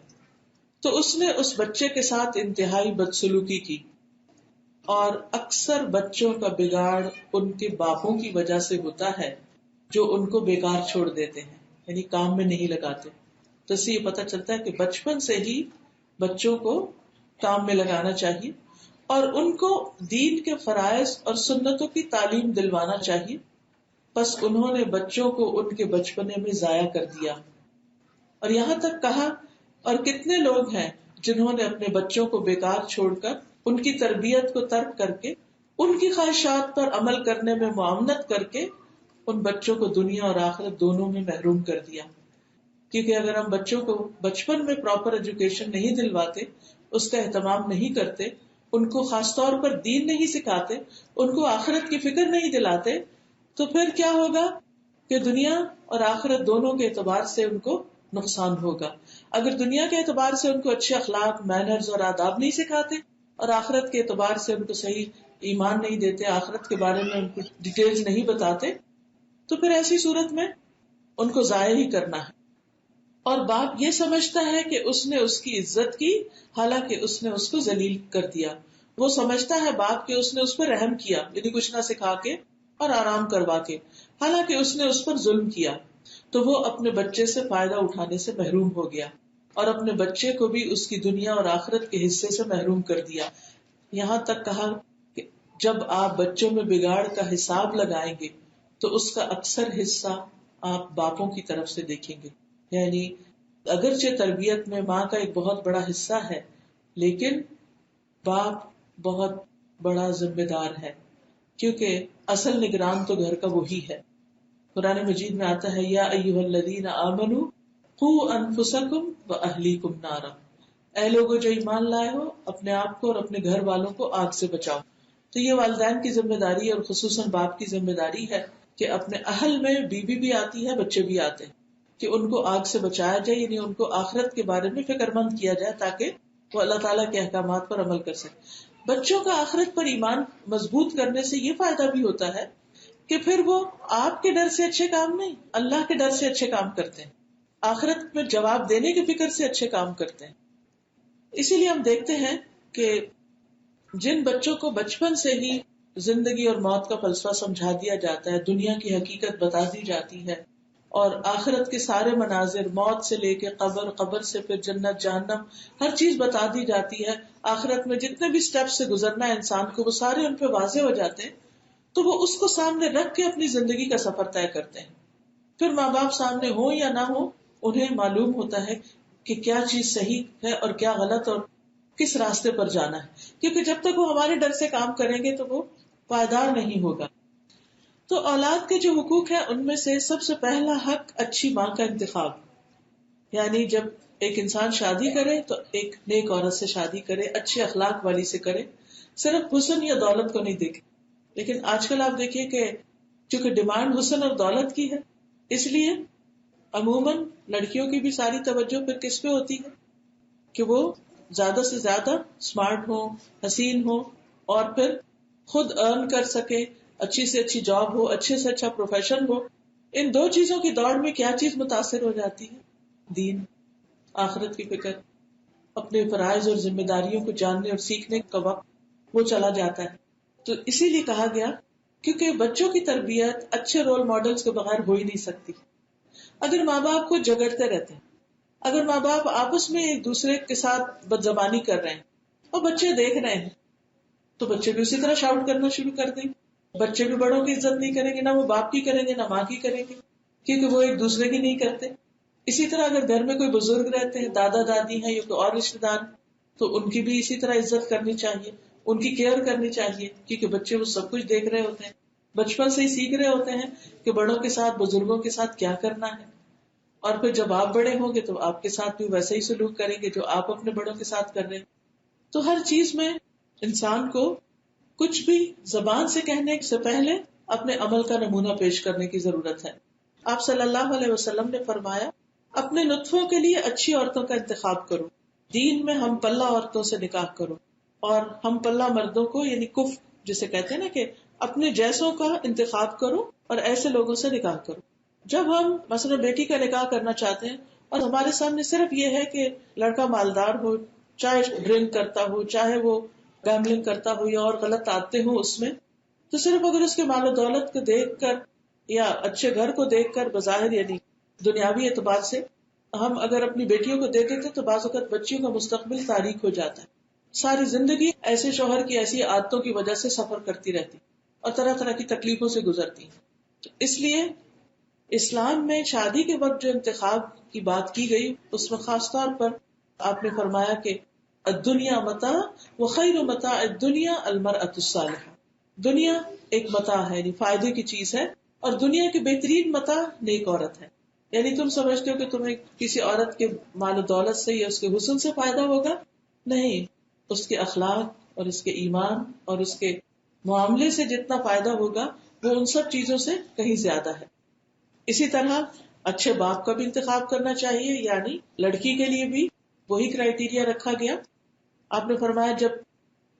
تو اس نے اس بچے کے ساتھ انتہائی بدسلوکی کی. اور اکثر بچوں کا بگاڑ ان کے باپوں کی وجہ سے ہوتا ہے جو ان کو بیکار چھوڑ دیتے ہیں، یعنی کام میں نہیں لگاتے. تو اس سے یہ پتہ چلتا ہے کہ بچپن سے ہی بچوں کو کام میں لگانا چاہیے اور ان کو دین کے فرائض اور سنتوں کی تعلیم دلوانا چاہیے. بس انہوں نے بچوں کو ان کے بچپنے میں ضائع کر دیا. اور یہاں تک کہا، اور کتنے لوگ ہیں جنہوں نے اپنے بچوں کو بیکار چھوڑ کر ان کی تربیت کو ترک کر کے ان کی خواہشات پر عمل کرنے میں معاونت کر کے ان بچوں کو دنیا اور آخرت دونوں میں محروم کر دیا. کیونکہ اگر ہم بچوں کو بچپن میں پراپر ایجوکیشن نہیں دلواتے، اس کا اہتمام نہیں کرتے، ان کو خاص طور پر دین نہیں سکھاتے، ان کو آخرت کی فکر نہیں دلاتے، تو پھر کیا ہوگا کہ دنیا اور آخرت دونوں کے اعتبار سے ان کو نقصان ہوگا. اگر دنیا کے اعتبار سے ان کو اچھے اخلاق، مینرز اور آداب نہیں سکھاتے اور آخرت کے اعتبار سے ان کو صحیح ایمان نہیں دیتے، آخرت کے بارے میں ان کو ڈیٹیلز نہیں بتاتے، تو پھر ایسی صورت میں ان کو ضائع ہی کرنا ہے. اور باپ یہ سمجھتا ہے کہ اس نے اس کی عزت کی، حالانکہ اس نے اس کو ذلیل کر دیا. وہ سمجھتا ہے باپ کہ اس نے اس پر رحم کیا، یعنی کچھ نہ سکھا کے اور آرام کروا کے، حالانکہ اس نے اس پر ظلم کیا. تو وہ اپنے بچے سے فائدہ اٹھانے سے محروم ہو گیا اور اپنے بچے کو بھی اس کی دنیا اور آخرت کے حصے سے محروم کر دیا. یہاں تک کہا کہ جب آپ بچوں میں بگاڑ کا حساب لگائیں گے تو اس کا اکثر حصہ آپ باپوں کی طرف سے دیکھیں گے. یعنی اگرچہ تربیت میں ماں کا ایک بہت بڑا حصہ ہے، لیکن باپ بہت بڑا ذمہ دار ہے، کیونکہ اصل نگران تو گھر کا وہی ہے. قرآن مجید میں آتا ہے یا ایھا الذین آمنوا قوا انفسکم واہلیکم نارا، اے لوگوں جو ایمان لائے ہو اپنے آپ کو اور اپنے گھر والوں کو آگ سے بچاؤ. تو یہ والدین کی ذمہ داری اور خصوصاً باپ کی ذمہ داری ہے کہ اپنے اہل میں بیوی بھی آتی ہے، بچے بھی آتے ہیں، کہ ان کو آگ سے بچایا جائے، یعنی ان کو آخرت کے بارے میں فکر مند کیا جائے تاکہ وہ اللہ تعالیٰ کے احکامات پر عمل کر سکے. بچوں کا آخرت پر ایمان مضبوط کرنے سے یہ فائدہ بھی ہوتا ہے کہ پھر وہ آپ کے ڈر سے اچھے کام نہیں، اللہ کے ڈر سے اچھے کام کرتے ہیں، آخرت میں جواب دینے کی فکر سے اچھے کام کرتے ہیں. اسی لیے ہم دیکھتے ہیں کہ جن بچوں کو بچپن سے ہی زندگی اور موت کا فلسفہ سمجھا دیا جاتا ہے، دنیا کی حقیقت بتا دی جاتی ہے اور آخرت کے سارے مناظر، موت سے لے کے قبر، قبر سے پھر جنت جہنم، ہر چیز بتا دی جاتی ہے، آخرت میں جتنے بھی سٹیپ سے گزرنا ہے انسان کو وہ سارے ان پہ واضح ہو جاتے ہیں، تو وہ اس کو سامنے رکھ کے اپنی زندگی کا سفر طے کرتے ہیں. پھر ماں باپ سامنے ہو یا نہ ہو، انہیں معلوم ہوتا ہے کہ کیا چیز صحیح ہے اور کیا غلط اور کس راستے پر جانا ہے، کیونکہ جب تک وہ ہمارے ڈر سے کام کریں گے تو وہ پائیدار نہیں ہوگا. تو اولاد کے جو حقوق ہیں ان میں سے سب سے پہلا حق اچھی ماں کا انتخاب، یعنی جب ایک انسان شادی کرے تو ایک نیک عورت سے شادی کرے، اچھے اخلاق والی سے کرے، صرف حسن یا دولت کو نہیں دیکھے. لیکن آج کل آپ دیکھیے کہ چونکہ ڈیمانڈ حسن اور دولت کی ہے، اس لیے عموماً لڑکیوں کی بھی ساری توجہ پھر کس پہ ہوتی ہے کہ وہ زیادہ سے زیادہ اسمارٹ ہو، حسین ہو، اور پھر خود ارن کر سکے، اچھی سے اچھی جاب ہو، اچھے سے اچھا پروفیشن ہو. ان دو چیزوں کی دوڑ میں کیا چیز متاثر ہو جاتی ہے؟ دین، آخرت کی فکر، اپنے فرائض اور ذمہ داریوں کو جاننے اور سیکھنے کا وقت وہ چلا جاتا ہے. تو اسی لیے کہا گیا کیونکہ بچوں کی تربیت اچھے رول ماڈلز کے بغیر ہو ہی نہیں سکتی. اگر ماں باپ کو جھگڑتے رہتے ہیں، اگر ماں باپ آپس میں ایک دوسرے کے ساتھ بدزبانی کر رہے ہیں اور بچے دیکھ رہے ہیں تو بچے بھی اسی طرح شاؤٹ کرنا شروع کر دیں. بچے بھی بڑوں کی عزت نہیں کریں گے، نہ وہ باپ کی کریں گے نہ ماں کی کریں گے، کیونکہ وہ ایک دوسرے کی نہیں کرتے. اسی طرح اگر گھر میں کوئی بزرگ رہتے ہیں، دادا دادی ہیں یا کوئی اور رشتے دار، تو ان کی بھی اسی طرح عزت کرنی چاہیے، ان کی کیئر کرنی چاہیے، کیونکہ بچے وہ سب کچھ دیکھ رہے ہوتے ہیں، بچپن سے ہی سیکھ رہے ہوتے ہیں کہ بڑوں کے ساتھ، بزرگوں کے ساتھ کیا کرنا ہے. اور پھر جب آپ بڑے ہوں گے تو آپ کے ساتھ بھی ویسا ہی سلوک کریں گے جو آپ اپنے بڑوں کے ساتھ کر رہے ہیں. تو ہر چیز میں انسان کو کچھ بھی زبان سے کہنے سے پہلے اپنے عمل کا نمونہ پیش کرنے کی ضرورت ہے. آپ صلی اللہ علیہ وسلم نے فرمایا اپنے نطفوں کے لیے اچھی عورتوں کا انتخاب کرو، دین میں ہم پلہ عورتوں سے نکاح کرو، اور ہم پلہ مردوں کو یعنی کف جسے کہتے ہیں نا کہ اپنے جیسوں کا انتخاب کرو اور ایسے لوگوں سے نکاح کرو. جب ہم مثلا بیٹی کا نکاح کرنا چاہتے ہیں اور ہمارے سامنے صرف یہ ہے کہ لڑکا مالدار ہو، چاہے ڈرنک کرتا ہو، چاہے وہ گیملنگ کرتا ہو یا اور غلط عادتیں ہوں اس میں، تو صرف اگر اس کے مال و دولت کو دیکھ کر یا اچھے گھر کو دیکھ کر بظاہر یعنی دنیاوی اعتبار سے ہم اگر اپنی بیٹیوں کو دے دیتے تو بعض اوقات بچیوں کا مستقبل تاریک ہو جاتا ہے. ساری زندگی ایسے شوہر کی ایسی عادتوں کی وجہ سے سفر کرتی رہتی اور طرح طرح کی تکلیفوں سے گزرتی. تو اس لیے اسلام میں شادی کے وقت جو انتخاب کی بات کی گئی اس میں خاص طور پر آپ نے فرمایا کہ الدنیا متاع وخیر متاع الدنیا المرأة الصالحہ. دنیا ایک متاع ہے یعنی فائدے کی چیز ہے، اور دنیا کی بہترین متاع نیک عورت ہے. یعنی تم سمجھتے ہو کہ تمہیں کسی عورت کے مال و دولت سے یا اس کے حسن سے فائدہ ہوگا؟ نہیں، اس کے اخلاق اور اس کے ایمان اور اس کے معاملے سے جتنا فائدہ ہوگا وہ ان سب چیزوں سے کہیں زیادہ ہے. اسی طرح اچھے باپ کا بھی انتخاب کرنا چاہیے، یعنی لڑکی کے لیے بھی وہی کرائیٹیریا رکھا گیا. آپ نے فرمایا جب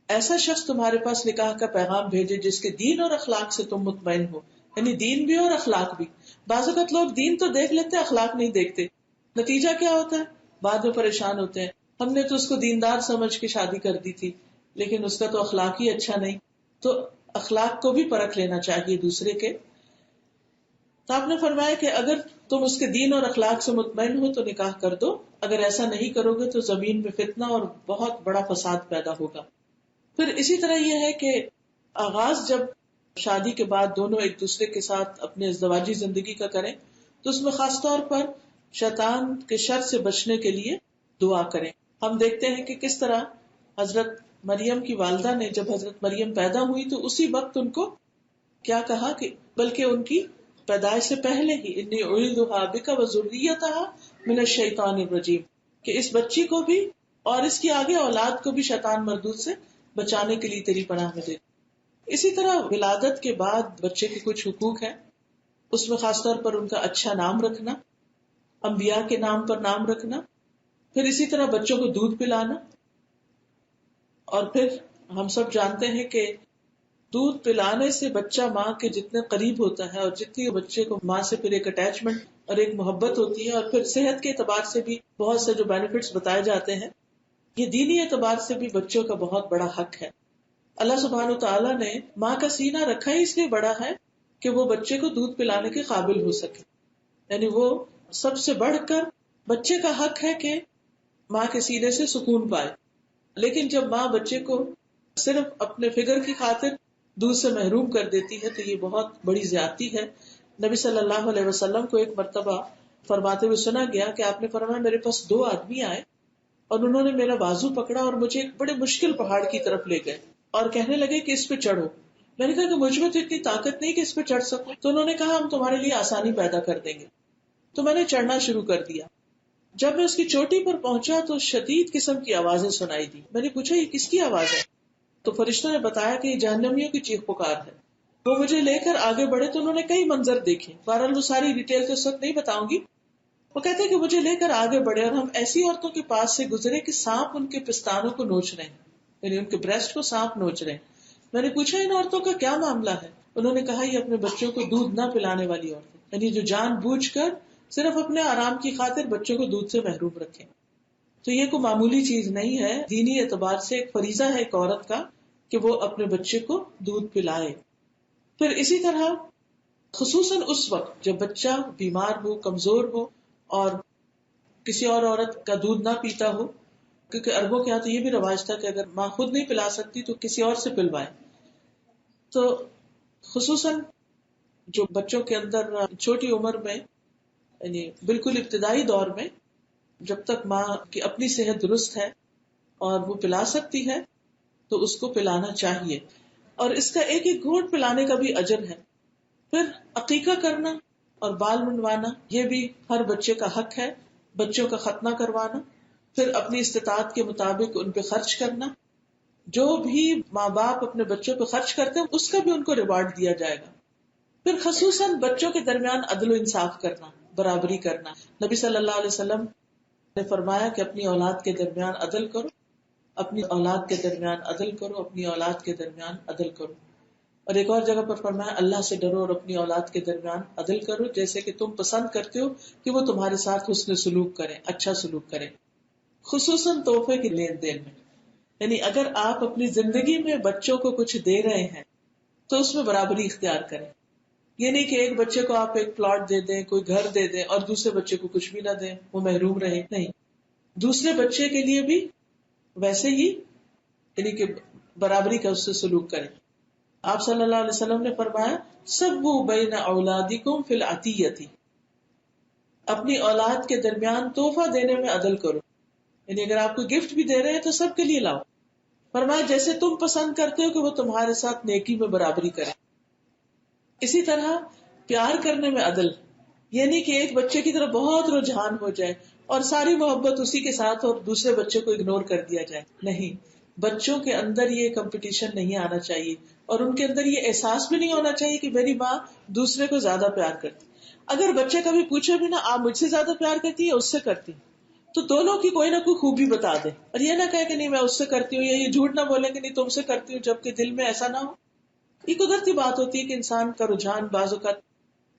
ایسا شخص تمہارے پاس نکاح کا پیغام بھیجے جس کے دین اور اخلاق سے تم مطمئن ہو، یعنی دین بھی اور اخلاق بھی. بعض اوقات لوگ دین تو دیکھ لیتے اخلاق نہیں دیکھتے، نتیجہ کیا ہوتا ہے؟ بعد میں پریشان ہوتے ہیں ہم نے تو اس کو دیندار سمجھ کے شادی کر دی تھی لیکن اس کا تو اخلاق ہی اچھا نہیں. تو اخلاق کو بھی پرکھ لینا چاہیے دوسرے کے. تو آپ نے فرمایا کہ اگر تم اس کے دین اور اخلاق سے مطمئن ہو تو نکاح کر دو، اگر ایسا نہیں کرو گے تو زمین میں فتنہ اور بہت بڑا فساد پیدا ہوگا. پھر اسی طرح یہ ہے کہ آغاز جب شادی کے بعد دونوں ایک دوسرے کے ساتھ اپنے ازدواجی زندگی کا کریں تو اس میں خاص طور پر شیطان کے شر سے بچنے کے لیے دعا کریں. ہم دیکھتے ہیں کہ کس طرح حضرت مریم کی والدہ نے جب حضرت مریم پیدا ہوئی تو اسی وقت ان کو کیا کہا کہ بلکہ ان کی پیدائش سے پہلے ہی انی اعیذھا بک وذریتھا من الشیطان الرجیم، کہ اس بچی کو بھی اور اس کی آگے اولاد کو بھی شیطان مردود سے بچانے کے لیے تیری پناہ میں دے. اسی طرح ولادت کے بعد بچے کے کچھ حقوق ہیں، اس میں خاص طور پر ان کا اچھا نام رکھنا، انبیاء کے نام پر نام رکھنا، پھر اسی طرح بچوں کو دودھ پلانا. اور پھر ہم سب جانتے ہیں کہ دودھ پلانے سے بچہ ماں کے جتنے قریب ہوتا ہے اور جتنی بچے کو ماں سے پھر ایک اٹیچمنٹ اور ایک محبت ہوتی ہے، اور پھر صحت کے اعتبار سے بھی بہت سے جو بینیفٹس بتائے جاتے ہیں، یہ دینی اعتبار سے بھی بچوں کا بہت بڑا حق ہے. اللہ سبحانہ تعالیٰ نے ماں کا سینہ رکھا ہی اس لیے بڑا ہے کہ وہ بچے کو دودھ پلانے کے قابل ہو سکے. یعنی وہ سب سے بڑھ کر بچے کا حق ہے کہ ماں کے سینے سے سکون پائے. لیکن جب ماں بچے کو صرف اپنے فگر کی خاطر دودھ سے محروم کر دیتی ہے تو یہ بہت بڑی زیادتی ہے. نبی صلی اللہ علیہ وسلم کو ایک مرتبہ فرماتے ہوئے سنا گیا کہ آپ نے فرمایا میرے پاس 2 آدمی آئے اور انہوں نے میرا بازو پکڑا اور مجھے ایک بڑے مشکل پہاڑ کی طرف لے گئے اور کہنے لگے کہ اس پہ چڑھو. میں نے کہا کہ مجھ میں تو اتنی طاقت نہیں کہ اس پہ چڑھ سکوں. تو انہوں نے کہا ہم تمہارے لیے آسانی پیدا کر دیں گے. تو میں نے چڑھنا شروع کر دیا. جب میں اس کی چوٹی پر پہنچا تو شدید قسم کی آوازیں سنائی دی. میں نے پوچھا یہ کس کی آواز ہے؟ تو فرشتوں نے بتایا کہ یہ جہنمیوں کی چیخ پکار ہے. وہ مجھے لے کر آگے بڑھے تو انہوں نے کئی منظر دیکھے، بہرحال وہ ساری ڈیٹیل تو اس وقت نہیں بتاؤں گی. وہ کہتے ہیں کہ مجھے لے کر آگے بڑھے اور ہم ایسی عورتوں کے پاس سے گزرے کہ سانپ ان کے پستانوں کو نوچ رہے ہیں، یعنی ان کے بریسٹ کو سانپ نوچ رہے ہیں. میں نے پوچھا ان عورتوں کا کیا معاملہ ہے؟ انہوں نے کہا یہ اپنے بچوں کو دودھ نہ پلانے والی عورتیں، یعنی جو جان بوجھ کر صرف اپنے آرام کی خاطر بچوں کو دودھ سے محروم رکھیں. تو یہ کوئی معمولی چیز نہیں ہے، دینی اعتبار سے ایک فریضہ ہے ایک عورت کا کہ وہ اپنے بچے کو دودھ پلائے. پھر اسی طرح خصوصاً اس وقت جب بچہ بیمار ہو، کمزور ہو اور کسی اور عورت کا دودھ نہ پیتا ہو، کیونکہ عربوں کے یہاں تو یہ بھی رواج تھا کہ اگر ماں خود نہیں پلا سکتی تو کسی اور سے پلوائے. تو خصوصاً جو بچوں کے اندر چھوٹی عمر میں یعنی بالکل ابتدائی دور میں جب تک ماں کی اپنی صحت درست ہے اور وہ پلا سکتی ہے تو اس کو پلانا چاہیے، اور اس کا ایک ایک گھونٹ پلانے کا بھی اجر ہے. پھر عقیقہ کرنا اور بال منڈوانا یہ بھی ہر بچے کا حق ہے. بچوں کا ختنہ کروانا، پھر اپنی استطاعت کے مطابق ان پہ خرچ کرنا. جو بھی ماں باپ اپنے بچوں پہ خرچ کرتے ہیں اس کا بھی ان کو ریوارڈ دیا جائے گا. پھر خصوصاً بچوں کے درمیان عدل و انصاف کرنا، برابری کرنا. نبی صلی اللہ علیہ وسلم نے فرمایا کہ اپنی اولاد کے درمیان عدل کرو، اپنی اولاد کے درمیان عدل کرو، اپنی اولاد کے درمیان عدل کرو. اور ایک اور جگہ پر فرمایا اللہ سے ڈرو اور اپنی اولاد کے درمیان عدل کرو، جیسے کہ تم پسند کرتے ہو کہ وہ تمہارے ساتھ حسن سلوک کریں، اچھا سلوک کریں. خصوصاً تحفے کے لین دین میں، یعنی اگر آپ اپنی زندگی میں بچوں کو کچھ دے رہے ہیں تو اس میں برابری اختیار کریں. یہ نہیں کہ ایک بچے کو آپ ایک پلاٹ دے دیں، کوئی گھر دے دیں اور دوسرے بچے کو کچھ بھی نہ دیں، وہ محروم رہے. نہیں، دوسرے بچے کے لیے بھی ویسے ہی، یعنی کہ برابری کا اس سے سلوک کریں. آپ صلی اللہ علیہ وسلم نے فرمایا سبوا بین اولادکم فی العطیۃ، اپنی اولاد کے درمیان تحفہ دینے میں عدل کرو. یعنی اگر آپ کو گفٹ بھی دے رہے ہیں تو سب کے لیے لاؤ. فرمایا جیسے تم پسند کرتے ہو کہ وہ تمہارے ساتھ نیکی میں برابری کرے. اسی طرح پیار کرنے میں عدل، یعنی کہ ایک بچے کی طرف بہت رجحان ہو جائے اور ساری محبت اسی کے ساتھ اور دوسرے بچے کو اگنور کر دیا جائے. نہیں، بچوں کے اندر یہ کمپٹیشن نہیں آنا چاہیے اور ان کے اندر یہ احساس بھی نہیں ہونا چاہیے کہ میری ماں دوسرے کو زیادہ پیار کرتی. اگر بچے کبھی پوچھے بھی نا آپ مجھ سے زیادہ پیار کرتی ہے اس سے کرتی، تو دونوں کی کوئی نہ کوئی خوبی بتا دے اور یہ نہ کہے کہ نہیں میں اس سے کرتی ہوں، یا یہ جھوٹ نہ بولے کہ نہیں تم سے کرتی ہوں، جبکہ دل میں ایسا نہ ہو. یہ قدرتی بات ہوتی ہے کہ انسان کا رجحان بعض اوقات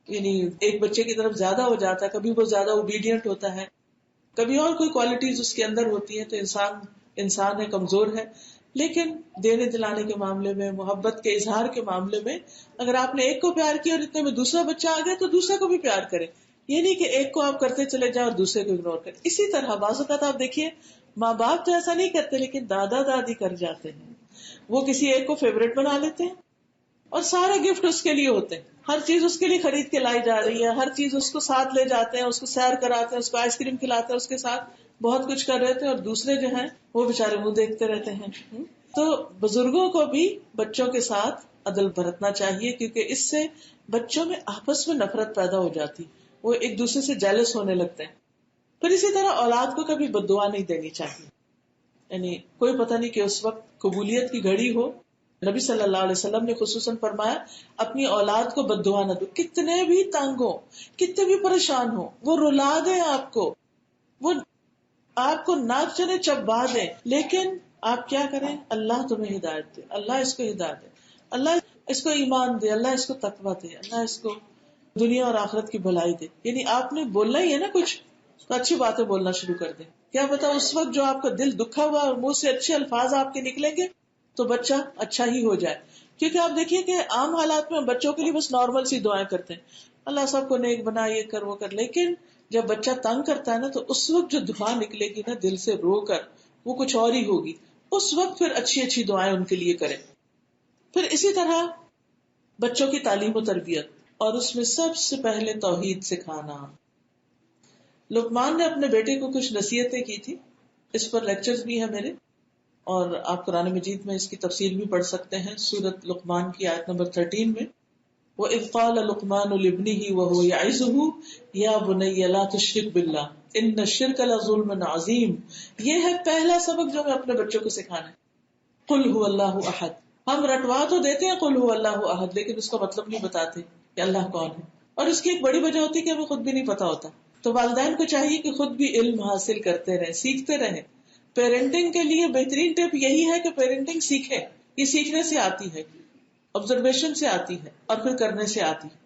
یعنی ایک بچے کی طرف زیادہ ہو جاتا ہے، کبھی وہ زیادہ اوبیڈینٹ ہوتا ہے، کبھی اور کوئی کوالٹیز اس کے اندر ہوتی ہیں. تو انسان ہے، کمزور ہے. لیکن دینے دلانے کے معاملے میں، محبت کے اظہار کے معاملے میں اگر آپ نے ایک کو پیار کیا اور اتنے میں دوسرا بچہ آ گیا تو دوسرے کو بھی پیار کرے. یہ نہیں کہ ایک کو آپ کرتے چلے جائیں اور دوسرے کو اگنور کریں. اسی طرح بعض اوقات آپ دیکھیے ماں باپ تو ایسا نہیں کرتے لیکن دادا دادی کر جاتے ہیں. وہ کسی ایک کو فیوریٹ بنا لیتے ہیں اور سارا گفٹ اس کے لیے ہوتے ہیں، ہر چیز اس کے لیے خرید کے لائی جا رہی ہے، ہر چیز اس کو ساتھ لے جاتے ہیں، اس کو سیر کراتے ہیں، اس کو آئس کریم کھلاتے ہیں، اس کے ساتھ بہت کچھ کر رہے تھے اور دوسرے جو ہیں وہ بےچارے منہ دیکھتے رہتے ہیں. تو بزرگوں کو بھی بچوں کے ساتھ عدل برتنا چاہیے کیونکہ اس سے بچوں میں آپس میں نفرت پیدا ہو جاتی، وہ ایک دوسرے سے جیلس ہونے لگتے ہیں. پھر اسی طرح اولاد کو کبھی بد دعا نہیں دینی چاہیے. یعنی کوئی پتہ نہیں کہ اس وقت قبولیت کی گھڑی ہو. نبی صلی اللہ علیہ وسلم نے خصوصاً فرمایا اپنی اولاد کو بد دعا نہ دو. کتنے بھی تنگ ہو، کتنے بھی پریشان ہو، وہ رلا دیں آپ کو، وہ آپ کو ناک چنے چبا دیں، لیکن آپ کیا کریں؟ اللہ تمہیں ہدایت دے، اللہ اس کو ہدایت دے، اللہ اس کو ایمان دے، اللہ اس کو تقویٰ دے، اللہ اس کو دنیا اور آخرت کی بھلائی دے. یعنی آپ نے بولنا ہی ہے نا کچھ تو اچھی باتیں بولنا شروع کر دیں. کیا پتا اس وقت جو آپ کا دل دکھا ہوا اور منہ سے اچھے الفاظ آپ کے نکلیں گے تو بچہ اچھا ہی ہو جائے. کیونکہ آپ دیکھیے کہ عام حالات میں بچوں کے لیے بس نارمل سی دعائیں کرتے ہیں، اللہ سب کو نیک بنا، یہ کر وہ کر. لیکن جب بچہ تنگ کرتا ہے نا تو اس وقت جو دعا نکلے گی نا دل سے رو کر وہ کچھ اور ہی ہوگی. اس وقت پھر اچھی اچھی دعائیں ان کے لیے کریں. پھر اسی طرح بچوں کی تعلیم و تربیت اور اس میں سب سے پہلے توحید سکھانا. لقمان نے اپنے بیٹے کو کچھ نصیحتیں کی تھی، اس پر لیکچرز بھی ہیں میرے، اور آپ قرآن مجید میں اس کی تفسیر بھی پڑھ سکتے ہیں. سورۃ لقمان کی آیت نمبر 13 میں وَإِذْ قَالَ لُقْمَانُ لِابْنِهِ وَهُوَ يَعِظُهُ يَا بُنَيَّ لَا تُشْرِكْ بِاللَّهِ إِنَّ الشِّرْكَ لَظُلْمٌ عَظِيمٌ. یہ ہے پہلا سبق جو میں اپنے بچوں کو سکھانا ہے. قُلْ هُوَ اللَّهُ أَحَدٌ. ہم رٹوا تو دیتے ہیں قُلْ هُوَ اللَّهُ أَحَدٌ لیکن اس کا مطلب نہیں بتاتے کہ اللہ کون ہے. اور اس کی ایک بڑی وجہ ہوتی ہے کہ ہمیں خود بھی نہیں پتا ہوتا. تو والدین کو چاہیے کہ خود بھی علم حاصل کرتے رہیں، سیکھتے رہیں. پیرنٹنگ کے لیے بہترین ٹپ یہی ہے کہ پیرنٹنگ سیکھیں. یہ سیکھنے سے آتی ہے، آبزرویشن سے آتی ہے اور پھر کرنے سے آتی ہے.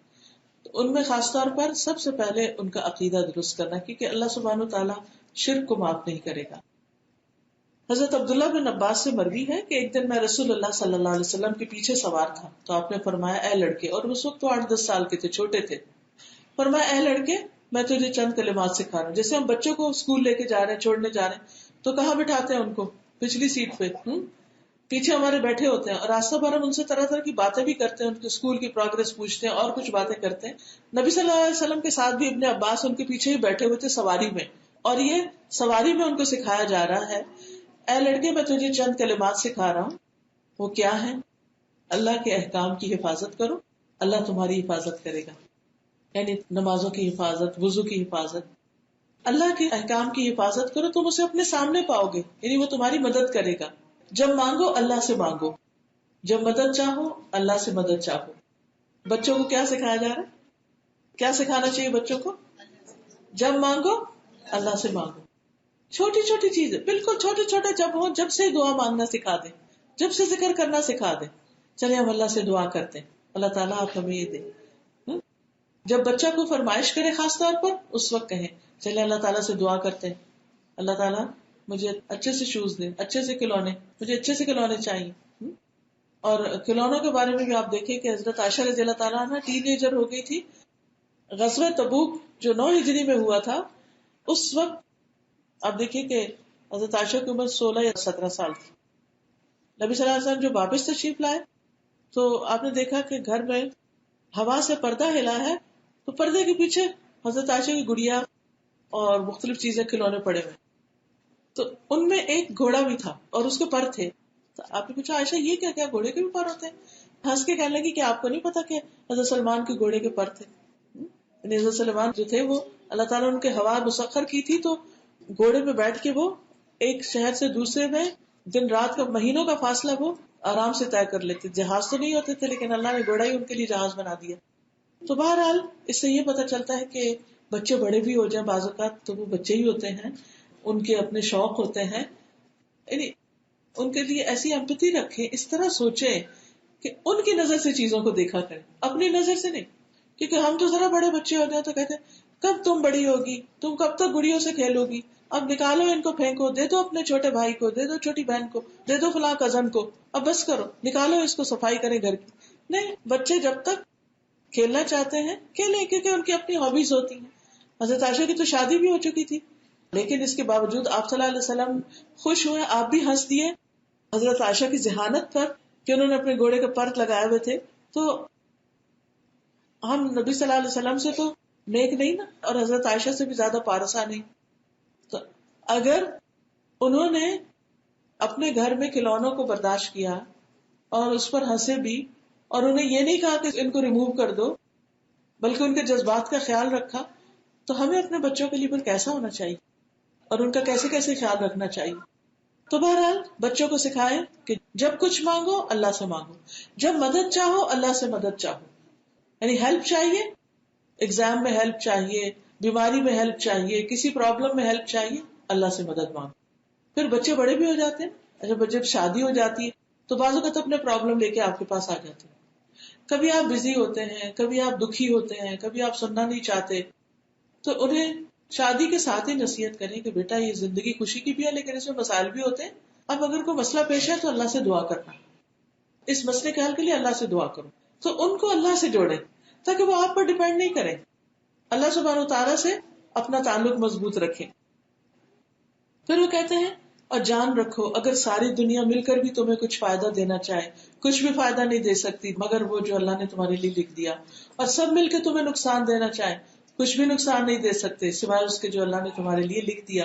تو ان میں خاص طور پر سب سے پہلے ان کا عقیدہ درست کرنا، کیونکہ اللہ سبحانہ وتعالیٰ شرک کو معاف نہیں کرے گا. حضرت عبداللہ بن عباس سے مروی ہے کہ ایک دن میں رسول اللہ صلی اللہ علیہ وسلم کے پیچھے سوار تھا تو آپ نے فرمایا اے لڑکے، اور اس وقت تو 8-10 سال کے تھے، چھوٹے تھے. فرمایا اے لڑکے میں تجھے چند کلمات سکھا رہا ہوں. جیسے ہم بچوں کو اسکول لے کے جا رہے ہیں، چھوڑنے جا رہے ہیں تو کہاں بٹھاتے ہیں ان کو؟ پچھلی سیٹ پہ. پیچھے ہمارے بیٹھے ہوتے ہیں اور راستہ بھر ہم ان سے طرح طرح کی باتیں بھی کرتے ہیں، ان کے اسکول کی پروگرس پوچھتے ہیں اور کچھ باتیں کرتے ہیں. نبی صلی اللہ علیہ وسلم کے ساتھ بھی ابن عباس ان کے پیچھے ہی بیٹھے ہوئے تھے سواری میں، اور یہ سواری میں ان کو سکھایا جا رہا ہے اے لڑکے میں تجھے چند کلمات سکھا رہا ہوں. وہ کیا ہے؟ اللہ کے احکام کی حفاظت کرو، اللہ تمہاری حفاظت کرے گا. یعنی نمازوں کی حفاظت، وضو کی حفاظت، اللہ کے احکام کی حفاظت کرو، تم اسے اپنے سامنے پاؤ گے، یعنی وہ تمہاری مدد کرے گا. جب مانگو اللہ سے مانگو، جب مدد چاہو اللہ سے مدد چاہو. بچوں کو کیا سکھایا جا رہا ہے؟ کیا سکھانا چاہیے بچوں کو؟ جب مانگو اللہ سے مانگو. چھوٹی چھوٹی چیزیں بالکل چھوٹے چھوٹے جب ہوں، جب سے دعا مانگنا سکھا دیں، جب سے ذکر کرنا سکھا دیں. چلے ہم اللہ سے دعا کرتے ہیں، اللہ تعالیٰ آپ ہمیں یہ دے. جب بچہ کو فرمائش کرے خاص طور پر اس وقت کہیں چلے اللہ تعالیٰ سے دعا کرتے ہیں، اللہ تعالیٰ مجھے اچھے سے شوز دے، اچھے سے کھلونے، مجھے اچھے سے کھلونے چاہیے. اور کھلونوں کے بارے میں بھی آپ دیکھیں کہ حضرت عائشہ رضی اللہ تعالیٰ عنہ ٹین ایجر ہو گئی تھی. غزوہ تبوک جو 9 ہجری میں ہوا تھا، اس وقت آپ دیکھیے کہ حضرت عائشہ کی عمر 16 یا 17 سال تھی. نبی صلی اللہ علیہ وسلم جو واپس تشریف لائے تو آپ نے دیکھا کہ گھر میں ہوا سے پردہ ہلا ہے، تو پردے کے پیچھے حضرت عائشہ کی گڑیا اور مختلف چیزیں کھلونے پڑے ہوئے. تو ان میں ایک گھوڑا بھی تھا اور اس کے پر تھے. تو آپ نے پوچھا عائشہ یہ کیا کیا گھوڑے کے بھی پر ہوتے ہیں؟ ہنس کے کہنے لگی کہ آپ کو نہیں پتا کہ حضرت سلمان کے گھوڑے کے پر تھے. یعنی حضرت سلمان جو تھے وہ اللہ تعالیٰ نے ان کے ہوا مسخر کی تھی، تو گھوڑے میں بیٹھ کے وہ ایک شہر سے دوسرے میں دن رات کا مہینوں کا فاصلہ وہ آرام سے طے کر لیتے. جہاز تو نہیں ہوتے تھے لیکن اللہ نے گھوڑا ہی ان کے لیے جہاز بنا دیا. تو بہرحال اس سے یہ پتا چلتا ہے کہ بچے بڑے بھی ہو جائیں بعض اوقات تو وہ بچے ہی ہوتے ہیں، ان کے اپنے شوق ہوتے ہیں. یعنی ان کے لیے ایسی ایمپتھی رکھیں، اس طرح سوچیں کہ ان کی نظر سے چیزوں کو دیکھا کریں، اپنی نظر سے نہیں. کیونکہ ہم تو ذرا بڑے بچے ہوتے ہیں تو کہتے ہیں کب تم بڑی ہوگی، تم کب تک گڑیوں سے کھیلو گی، اب نکالو ان کو، پھینکو، دے دو اپنے چھوٹے بھائی کو، دے دو چھوٹی بہن کو، دے دو فلاں کزن کو، اب بس کرو، نکالو اس کو، صفائی کریں گھر کی. نہیں، بچے جب تک کھیلنا چاہتے ہیں کھیلیں، کیونکہ ان کی اپنی ہابیز ہوتی ہیں. حضرت عائشہ کی تو شادی بھی ہو چکی تھی لیکن اس کے باوجود آپ صلی اللہ علیہ وسلم خوش ہوئے، آپ بھی ہنس دیے حضرت عائشہ کی ذہانت پر کہ انہوں نے اپنے گھوڑے کے پر لگائے ہوئے تھے. تو ہم نبی صلی اللہ علیہ وسلم سے تو نیک نہیں نا، اور حضرت عائشہ سے بھی زیادہ پارسا نہیں. تو اگر انہوں نے اپنے گھر میں کھلونوں کو برداشت کیا اور اس پر ہنسے بھی، اور انہیں یہ نہیں کہا کہ ان کو ریموو کر دو، بلکہ ان کے جذبات کا خیال رکھا، تو ہمیں اپنے بچوں کے لیے پھر کیسا ہونا چاہیے اور ان کا کیسے کیسے خیال رکھنا چاہیے. تو بہرحال بچوں کو سکھائیں کہ جب کچھ مانگو اللہ سے مانگو، جب مدد چاہو اللہ سے مدد چاہو. یعنی ہیلپ چاہیے، ایگزام میں ہیلپ چاہیے، بیماری میں ہیلپ چاہیے، کسی پرابلم میں ہیلپ چاہیے، اللہ سے مدد مانگو. پھر بچے بڑے بھی ہو جاتے ہیں، جب شادی ہو جاتی ہے تو بعض اوقات اپنے پرابلم لے کے آپ کے پاس آ جاتے ہیں. کبھی آپ بزی ہوتے ہیں، کبھی آپ دکھی ہوتے ہیں، کبھی آپ سننا نہیں چاہتے، تو انہیں شادی کے ساتھ ہی نصیحت کریں کہ بیٹا یہ زندگی خوشی کی بھی ہے لیکن اس میں مسائل بھی ہوتے ہیں. اب اگر کوئی مسئلہ پیش ہے تو اللہ سے دعا کرنا، اس مسئلے کے حل کے لیے اللہ سے دعا کرو. تو ان کو اللہ سے جوڑیں تاکہ وہ آپ پر ڈیپینڈ نہیں کریں، اللہ سبحانہ وتعالیٰ سے اپنا تعلق مضبوط رکھیں. پھر وہ کہتے ہیں اور جان رکھو اگر ساری دنیا مل کر بھی تمہیں کچھ فائدہ دینا چاہے، کچھ بھی فائدہ نہیں دے سکتی مگر وہ جو اللہ نے تمہارے لیے لکھ دیا، اور سب مل کے تمہیں نقصان دینا چاہے، کچھ بھی نقصان نہیں دے سکتے سوائے اس کے جو اللہ نے تمہارے لیے لکھ دیا.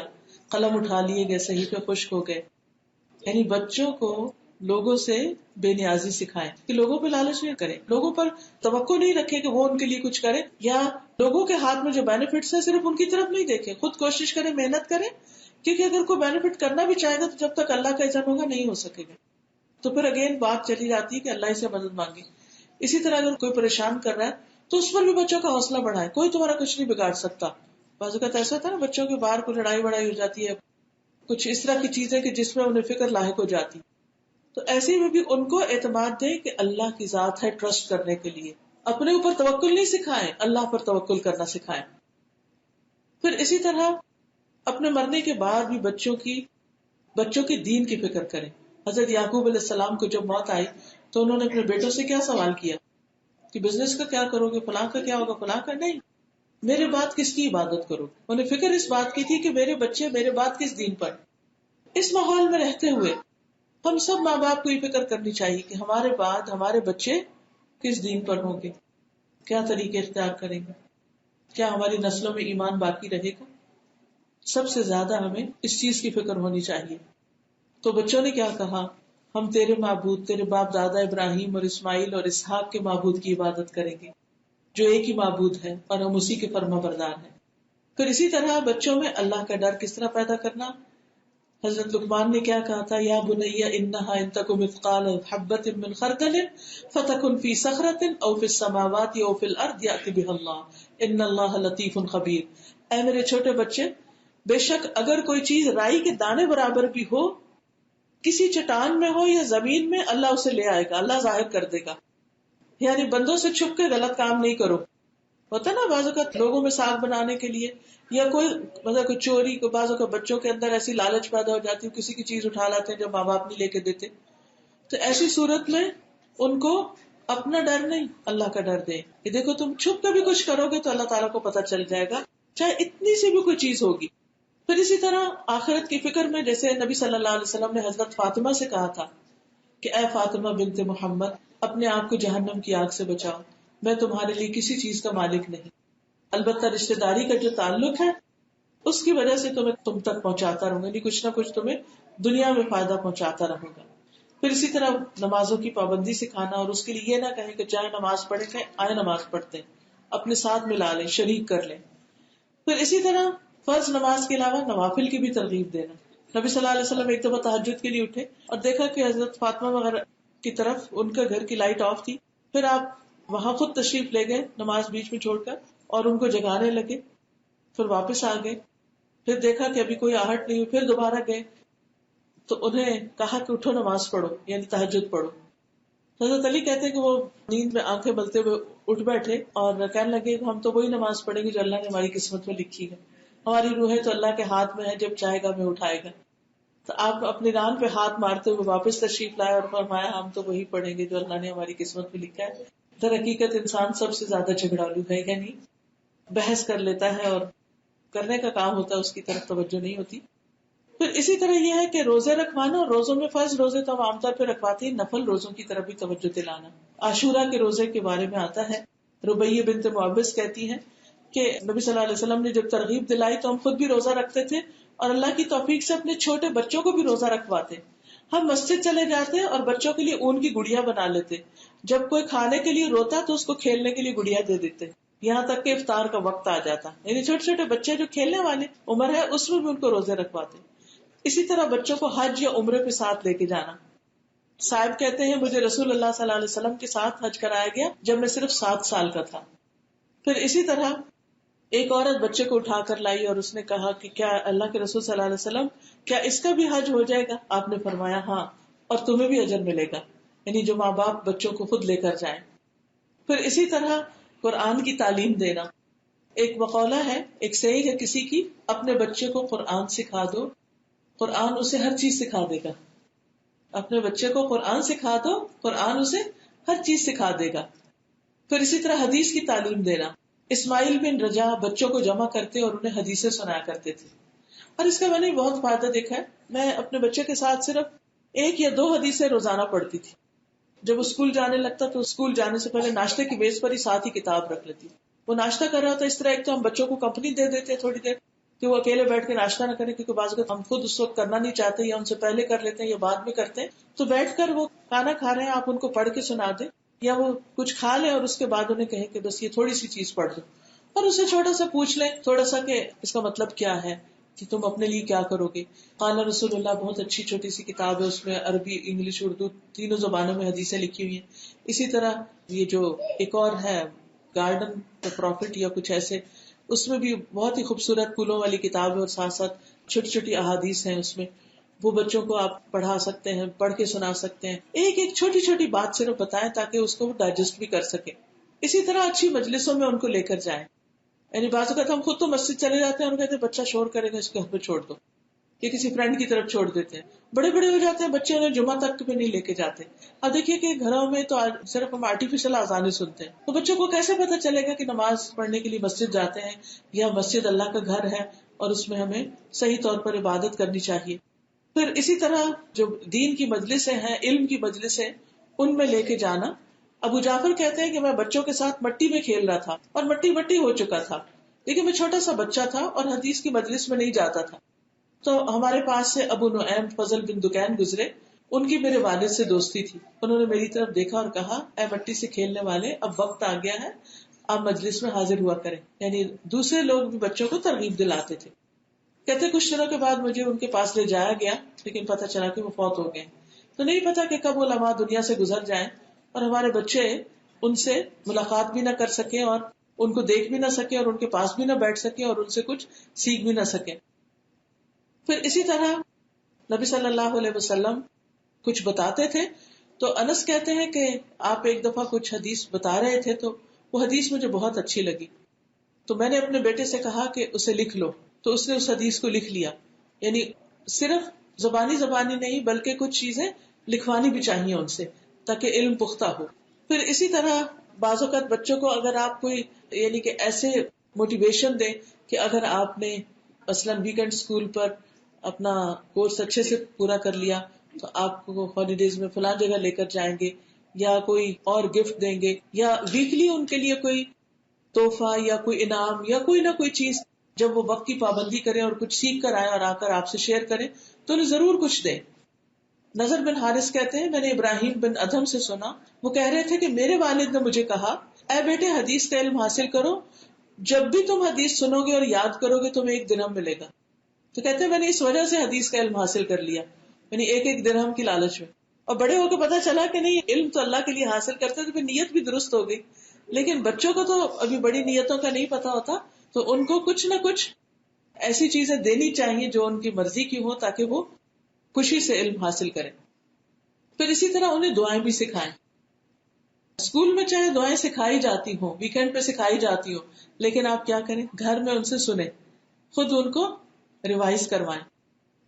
قلم اٹھا لیے گئے، صحیفے خشک ہو گئے. یعنی بچوں کو لوگوں سے بے نیازی سکھائیں کہ لوگوں پہ لالچ نہیں کریں، لوگوں پر توقع نہیں رکھیں کہ وہ ان کے لیے کچھ کرے، یا لوگوں کے ہاتھ میں جو بینیفٹس ہیں صرف ان کی طرف نہیں دیکھیں، خود کوشش کریں، محنت کریں. کیونکہ اگر کوئی بینیفٹ کرنا بھی چاہے گا تو جب تک اللہ کا اذن ہوگا نہیں ہو سکے گا. تو پھر اگین بات چلی جاتی ہے کہ اللہ سے مدد مانگے. اسی طرح اگر کوئی پریشان کر رہا ہے تو اس پر بھی بچوں کا حوصلہ بڑھائے، کوئی تمہارا کچھ نہیں بگاڑ سکتا. بعض اوقات ایسا ہوتا ہے نا بچوں کے باہر کوئی لڑائی وڑائی ہو جاتی ہے، کچھ اس طرح کی چیزیں کہ جس میں انہیں فکر لاحق ہو جاتی، تو ایسے میں بھی ان کو اعتماد دیں کہ اللہ کی ذات ہے، ٹرسٹ کرنے کے لیے. اپنے اوپر توکل نہیں سکھائیں، اللہ پر توکل کرنا سکھائیں. پھر اسی طرح اپنے مرنے کے بعد بھی بچوں کی دین کی فکر کریں. حضرت یعقوب علیہ السلام کو جب موت آئی تو انہوں نے اپنے بیٹوں سے کیا سوال کیا کہ بزنس کا کیا کرو گے، فلاں کا کیا ہوگا، فلاں کا نہیں، میرے بعد کس کی عبادت کرو. انہیں فکر اس بات کی تھی کہ میرے بچے میرے بعد کس دین پر. اس ماحول میں رہتے ہوئے ہم سب ماں باپ کو یہ فکر کرنی چاہیے کہ ہمارے بعد ہمارے بچے کس دین پر ہوں گے، کیا طریقے اختیار کریں گے، کیا ہماری نسلوں میں ایمان باقی رہے گا. سب سے زیادہ ہمیں اس چیز کی فکر ہونی چاہیے. تو بچوں نے کیا کہا، ہم تیرے معبود، تیرے باپ دادا ابراہیم اور اسماعیل اور اسحاق کے معبود کی عبادت کریں گے جو ایک ہی معبود ہے اور ہم اسی کے فرما بردار ہیں. پھر اسی طرح بچوں میں اللہ کا ڈر کس طرح پیدا کرنا. حضرت لقمان نے کیا کہا تھا، یا بنی انہا ان تک مثقال حبۃ من خردل فتکن فی صخرۃ او فی السماوات او فی الارض یأتی بہ اللہ ان اللہ لطیف خبیر. اے میرے چھوٹے بچے، بے شک اگر کوئی چیز رائی کے دانے برابر بھی ہو، کسی چٹان میں ہو یا زمین میں، اللہ اسے لے آئے گا، اللہ ظاہر کر دے گا. یعنی بندوں سے چھپ کے غلط کام نہیں کرو. ہوتا نا بعض اوقات لوگوں میں ساکھ بنانے کے لیے، یا کوئی مطلب کوئی چوری کو، بعض اوقات بچوں کے اندر ایسی لالچ پیدا ہو جاتی ہے، کسی کی چیز اٹھا لاتے ہیں جو ماں باپ نہیں لے کے دیتے. تو ایسی صورت میں ان کو اپنا ڈر نہیں، اللہ کا ڈر دے کہ دیکھو تم چھپ کے بھی کچھ کرو گے تو اللہ تعالیٰ کو پتہ چل جائے گا، چاہے اتنی سی بھی کوئی چیز ہوگی. پھر اسی طرح آخرت کی فکر میں، جیسے نبی صلی اللہ علیہ وسلم نے حضرت فاطمہ سے کہا تھا کہ اے فاطمہ بنت محمد، اپنے آپ کو جہنم کی آگ سے بچاؤ، میں تمہارے لیے کسی چیز کا مالک نہیں، البتہ رشتہ داری کا جو تعلق ہے اس کی وجہ سے تم تک پہنچاتا رہوں گا، یعنی کچھ نہ کچھ تمہیں دنیا میں فائدہ پہنچاتا رہوں گا. پھر اسی طرح نمازوں کی پابندی سکھانا، اور اس کے لیے یہ نہ کہیں کہ چاہے نماز پڑھیں کہ آئے نماز پڑھتے ہیں، اپنے ساتھ ملا لیں، شریک کر لیں. پھر اسی طرح فرض نماز کے علاوہ نوافل کی بھی ترغیب دینا. نبی صلی اللہ علیہ وسلم ایک دفعہ تہجد کے لیے اٹھے اور دیکھا کہ حضرت فاطمہ وغیرہ کی طرف ان کے گھر کی لائٹ آف تھی. پھر آپ وہاں خود تشریف لے گئے نماز بیچ میں چھوڑ کر اور ان کو جگانے لگے. پھر واپس آ گئے، پھر دیکھا کہ ابھی کوئی آہٹ نہیں ہوئی، پھر دوبارہ گئے تو انہیں کہا کہ اٹھو نماز پڑھو، یعنی تہجد پڑھو. حضرت علی کہتے ہیں کہ وہ نیند میں آنکھیں ملتے ہوئے اٹھ بیٹھے اور کہنے لگے کہ ہم تو وہی نماز پڑھیں گے جو اللہ نے ہماری قسمت میں لکھی ہے، ہماری روحیں تو اللہ کے ہاتھ میں ہے، جب چاہے گا ہمیں اٹھائے گا. تو آپ اپنی ران پہ ہاتھ مارتے ہوئے واپس تشریف لائے اور فرمایا ہم تو وہی پڑھیں گے جو اللہ نے ہماری قسمت میں لکھا ہے. در حقیقت انسان سب سے زیادہ جھگڑالو ہے یا نہیں، بحث کر لیتا ہے اور کرنے کا کام ہوتا ہے، اس کی طرف توجہ نہیں ہوتی. پھر اسی طرح یہ ہے کہ روزے رکھوانا، اور روزوں میں فرض روزے تو ہم عام طور پہ رکھواتے ہیں، نفل روزوں کی طرف بھی توجہ دلانا. عاشورہ کے روزے کے بارے میں آتا ہے، ربیہ بنت معبس کہتی ہیں کہ نبی صلی اللہ علیہ وسلم نے جب ترغیب دلائی تو ہم خود بھی روزہ رکھتے تھے اور اللہ کی توفیق سے اپنے چھوٹے بچوں کو بھی روزہ رکھواتے. ہم مسجد چلے جاتے اور بچوں کے لیے اون کی گڑیا بنا لیتے، جب کوئی کھانے کے لیے روتا تو اس کو کھیلنے کے لیے گڑیا دے دیتے، یہاں تک کہ افطار کا وقت آ جاتا. یعنی چھوٹے چھوٹے بچے جو کھیلنے والے عمر ہے اس میں بھی ان کو روزے رکھواتے. اسی طرح بچوں کو حج یا عمرے پہ ساتھ لے کے جانا. صاحب کہتے ہیں مجھے رسول اللہ صلی اللہ علیہ وسلم کے ساتھ حج کرایا گیا جب میں صرف 7 سال کا تھا. پھر اسی طرح ایک عورت بچے کو اٹھا کر لائی اور اس نے کہا کہ کیا اللہ کے رسول صلی اللہ علیہ وسلم کیا اس کا بھی حج ہو جائے گا؟ آپ نے فرمایا ہاں، اور تمہیں بھی اجر ملے گا، یعنی جو ماں باپ بچوں کو خود لے کر جائیں. پھر اسی طرح قرآن کی تعلیم دینا. ایک مقولہ ہے، ایک سیئنگ ہے کسی کی، اپنے بچے کو قرآن سکھا دو، قرآن اسے ہر چیز سکھا دے گا. اپنے بچے کو قرآن سکھا دو، قرآن اسے ہر چیز سکھا دے گا. پھر اسی طرح حدیث کی تعلیم دینا. اسماعیل بن رجا بچوں کو جمع کرتے اور انہیں حدیثیں سنایا کرتے تھے، اور اس کا میں نے بہت فائدہ دیکھا ہے. میں اپنے بچے کے ساتھ صرف 1 یا 2 حدیثیں روزانہ پڑھتی تھی. جب اسکول جانے لگتا تو اسکول جانے سے پہلے ناشتے کی بیس پر ہی ساتھ ہی کتاب رکھ لیتی. وہ ناشتہ کر رہا تھا اس طرح، ایک تو ہم بچوں کو کمپنی دے دیتے تھوڑی دیر کہ وہ اکیلے بیٹھ کے ناشتہ نہ کریں، کیونکہ بعض اوقات ہم خود اس وقت کرنا نہیں چاہتے یا ان سے پہلے کر لیتے ہیں یا بعد میں کرتے ہیں. تو بیٹھ کر وہ کھانا کھا رہے ہیں، آپ ان کو پڑھ کے سنا دیں، یا وہ کچھ کھا لیں اور اس کے بعد انہیں کہیں کہ بس یہ تھوڑی سی چیز پڑھ دو، اور اسے چھوٹا سا پوچھ لیں تھوڑا سا کہ اس کا مطلب کیا ہے، کہ تم اپنے لیے کیا کرو گے. قال رسول اللہ بہت اچھی چھوٹی سی کتاب ہے، اس میں عربی، انگلش، اردو تینوں زبانوں میں حدیثیں لکھی ہوئی ہیں. اسی طرح یہ جو ایک اور ہے گارڈن پروفٹ یا کچھ ایسے، اس میں بھی بہت ہی خوبصورت پھولوں والی کتاب ہے اور ساتھ ساتھ چھوٹی چھوٹی احادیث ہیں اس میں. وہ بچوں کو آپ پڑھا سکتے ہیں، پڑھ کے سنا سکتے ہیں. ایک ایک چھوٹی چھوٹی بات صرف بتائیں تاکہ اس کو ڈائجسٹ بھی کر سکے. اسی طرح اچھی مجلسوں میں ان کو لے کر جائیں. یعنی بعض اوقات ہم خود تو مسجد چلے جاتے ہیں اور کہتے ہیں بچہ شور کرے گا، اس کو گھر پہ چھوڑ دو، یا کسی فرینڈ کی طرف چھوڑ دیتے ہیں. بڑے بڑے ہو جاتے ہیں بچے، انہیں جمعہ تک بھی نہیں لے کے جاتے. اب دیکھیے کہ گھروں میں تو صرف ہم آرٹیفیشل اذانیں سنتے ہیں، تو بچوں کو کیسے پتا چلے گا کہ نماز پڑھنے کے لیے مسجد جاتے ہیں یا مسجد اللہ کا گھر ہے اور اس میں ہمیں صحیح طور پر عبادت کرنی چاہیے. پھر اسی طرح جو دین کی مجلسیں ہیں، علم کی مجلسیں، ان میں لے کے جانا. ابو جعفر کہتے ہیں کہ میں بچوں کے ساتھ مٹی میں کھیل رہا تھا اور مٹی مٹی ہو چکا تھا، لیکن میں چھوٹا سا بچہ تھا اور حدیث کی مجلس میں نہیں جاتا تھا. تو ہمارے پاس سے ابو نعیم فضل بن دکین گزرے، ان کی میرے والد سے دوستی تھی. انہوں نے میری طرف دیکھا اور کہا اے مٹی سے کھیلنے والے، اب وقت آ گیا ہے، آپ مجلس میں حاضر ہوا کریں. یعنی دوسرے لوگ بھی بچوں کو ترغیب دلاتے تھے. کہتے کچھ دنوں کے بعد مجھے ان کے پاس لے جایا گیا، لیکن پتہ چلا کہ وہ فوت ہو گئے. تو نہیں پتا کہ کب علماء دنیا سے گزر جائیں اور ہمارے بچے ان سے ملاقات بھی نہ کر سکیں اور ان کو دیکھ بھی نہ سکیں اور ان کے پاس بھی نہ بیٹھ سکیں اور ان سے کچھ سیکھ بھی نہ سکیں. پھر اسی طرح نبی صلی اللہ علیہ وسلم کچھ بتاتے تھے تو انس کہتے ہیں کہ آپ ایک دفعہ کچھ حدیث بتا رہے تھے تو وہ حدیث مجھے بہت اچھی لگی، تو میں نے اپنے بیٹے سے کہا کہ اسے لکھ لو، تو اس نے اس حدیث کو لکھ لیا. یعنی صرف زبانی نہیں بلکہ کچھ چیزیں لکھوانی بھی چاہیے ان سے تاکہ علم پختہ ہو. پھر اسی طرح بعض اوقات بچوں کو اگر آپ کوئی یعنی کہ ایسے موٹیویشن دیں کہ اگر آپ نے مثلاً ویکینڈ اسکول پر اپنا کورس اچھے سے پورا کر لیا تو آپ کو ہالیڈیز میں فلاں جگہ لے کر جائیں گے یا کوئی اور گفٹ دیں گے، یا ویکلی ان کے لیے کوئی تحفہ یا کوئی انعام یا کوئی نہ کوئی چیز، جب وہ وقت کی پابندی کریں اور کچھ سیکھ کر آئے اور آ کر آپ سے شیئر کریں تو انہیں ضرور کچھ دیں. نظر بن حارث کہتے ہیں میں نے ابراہیم بن ادھم سے سنا، وہ کہہ رہے تھے کہ میرے والد نے مجھے کہا اے بیٹے حدیث کا علم حاصل کرو، جب بھی تم حدیث سنو گے اور یاد کرو گے تمہیں 1 درہم ملے گا. تو کہتے ہیں میں نے اس وجہ سے حدیث کا علم حاصل کر لیا، یعنی 1 درہم کی لالچ میں. اور بڑے ہو کے پتا چلا کہ نہیں، علم تو اللہ کے لیے حاصل کرتے تو پھر نیت بھی درست ہو گئی. لیکن بچوں کو تو ابھی بڑی نیتوں کا نہیں پتا ہوتا، تو ان کو کچھ نہ کچھ ایسی چیزیں دینی چاہیے جو ان کی مرضی کی ہو تاکہ وہ خوشی سے علم حاصل کریں. پھر اسی طرح انہیں دعائیں بھی سکھائیں. اسکول میں چاہے دعائیں سکھائی جاتی ہوں، ویکینڈ پہ سکھائی جاتی ہوں، لیکن آپ کیا کریں، گھر میں ان سے سنیں، خود ان کو ریوائز کروائیں.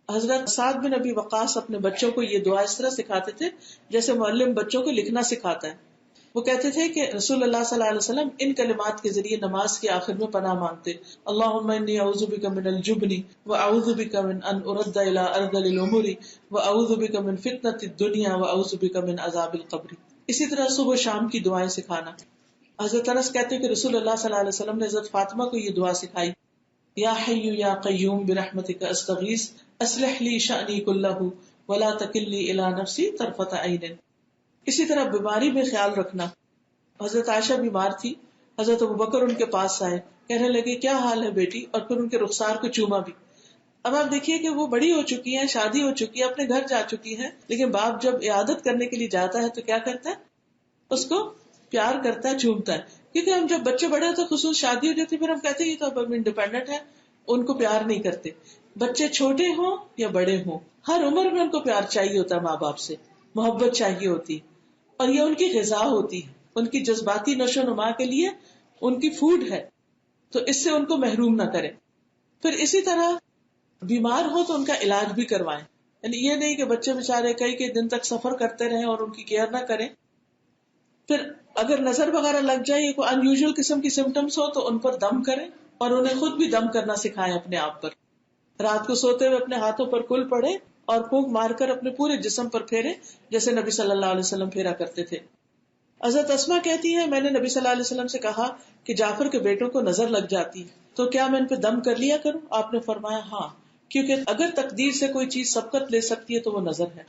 حضرت سعد بن ابی وقاص اپنے بچوں کو یہ دعا اس طرح سکھاتے تھے جیسے معلم بچوں کو لکھنا سکھاتا ہے. وہ کہتے تھے کہ رسول اللہ صلی اللہ علیہ وسلم ان کلمات کے ذریعے نماز کے آخر میں پناہ مانگتے، اللہم انی اعوذ بک من الجبن واعوذ بک من ان ارد الی ارذل الامور واعوذ بک من فتنۃ الدنیا واعوذ بک من عذاب القبر. اسی طرح صبح و شام کی دعائیں سکھانا. حضرت انس کہتے ہیں کہ رسول اللہ صلی اللہ علیہ وسلم نے حضرت فاطمہ کو یہ دعا سکھائی، یا حی یا قیوم برحمتک استغیث اصلح لی شأنی کلہ ولا تکلنی الی نفسی طرفۃ عین. اسی طرح بیماری میں خیال رکھنا. حضرت عائشہ بیمار تھی، حضرت ابوبکر ان کے پاس آئے، کہنے لگے کیا حال ہے بیٹی، اور پھر ان کے رخسار کو چوما بھی. اب آپ دیکھیے کہ وہ بڑی ہو چکی ہیں، شادی ہو چکی ہے، اپنے گھر جا چکی ہیں، لیکن باپ جب عیادت کرنے کے لیے جاتا ہے تو کیا کرتا ہے، اس کو پیار کرتا ہے، چومتا ہے. کیونکہ ہم جب بچے بڑے ہوتے خصوص شادی ہو جاتی پھر ہم کہتے ہیں یہ تو اب انڈیپینڈنٹ ہے، ان کو پیار نہیں کرتے. بچے چھوٹے ہوں یا بڑے ہوں، ہر عمر میں ان کو پیار چاہیے ہوتا ہے، ماں باپ سے محبت چاہیے ہوتی، اور یہ ان کی غذا ہوتی ہے، ان کی جذباتی نشو و نما کے لیے ان کی فوڈ ہے، تو اس سے ان کو محروم نہ کریں. پھر اسی طرح بیمار ہو تو ان کا علاج بھی کروائیں. یعنی یہ نہیں کہ بچے بےچارے کئی دن تک سفر کرتے رہیں اور ان کی کیئر نہ کریں. پھر اگر نظر وغیرہ لگ جائے یا کوئی ان یوزل قسم کی سمٹمس ہو تو ان پر دم کریں اور انہیں خود بھی دم کرنا سکھائیں اپنے آپ پر. رات کو سوتے ہوئے اپنے ہاتھوں پر کل پڑے اور پھونک مار کر اپنے پورے جسم پر پھیرے جیسے نبی صلی اللہ علیہ وسلم پھیرا کرتے تھے. حضرت اسما کہتی ہے میں نے نبی صلی اللہ علیہ وسلم سے کہا کہ جعفر کے بیٹوں کو نظر لگ جاتی تو کیا میں ان پہ دم کر لیا کروں؟ آپ نے فرمایا ہاں، کیونکہ اگر تقدیر سے کوئی چیز سبقت لے سکتی ہے تو وہ نظر ہے.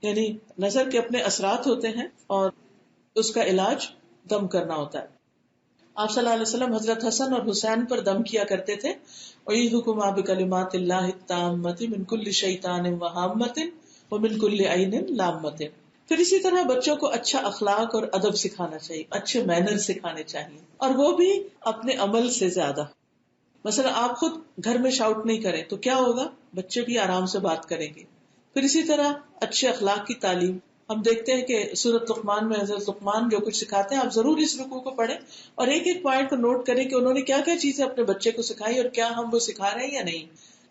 یعنی نظر کے اپنے اثرات ہوتے ہیں اور اس کا علاج دم کرنا ہوتا ہے. آپ صلی اللہ علیہ وسلم حضرت حسن اور حسین پر دم کیا کرتے تھے، اعیذکما بکلمات اللہ التامۃ من کل شیطان وہامۃ ومن کل عین لامۃ. پھر اسی طرح بچوں کو اچھا اخلاق اور ادب سکھانا چاہیے، اچھے مینر سکھانے چاہیے، اور وہ بھی اپنے عمل سے زیادہ. مثلا آپ خود گھر میں شاؤٹ نہیں کریں تو کیا ہوگا، بچے بھی آرام سے بات کریں گے. پھر اسی طرح اچھے اخلاق کی تعلیم. ہم دیکھتے ہیں کہ سورۃ لقمان میں حضرت لقمان جو کچھ سکھاتے ہیں، آپ ضرور اس رکوع کو پڑھیں اور ایک ایک پوائنٹ کو نوٹ کریں کہ انہوں نے کیا کیا چیزیں اپنے بچے کو سکھائی اور کیا ہم وہ سکھا رہے ہیں یا نہیں.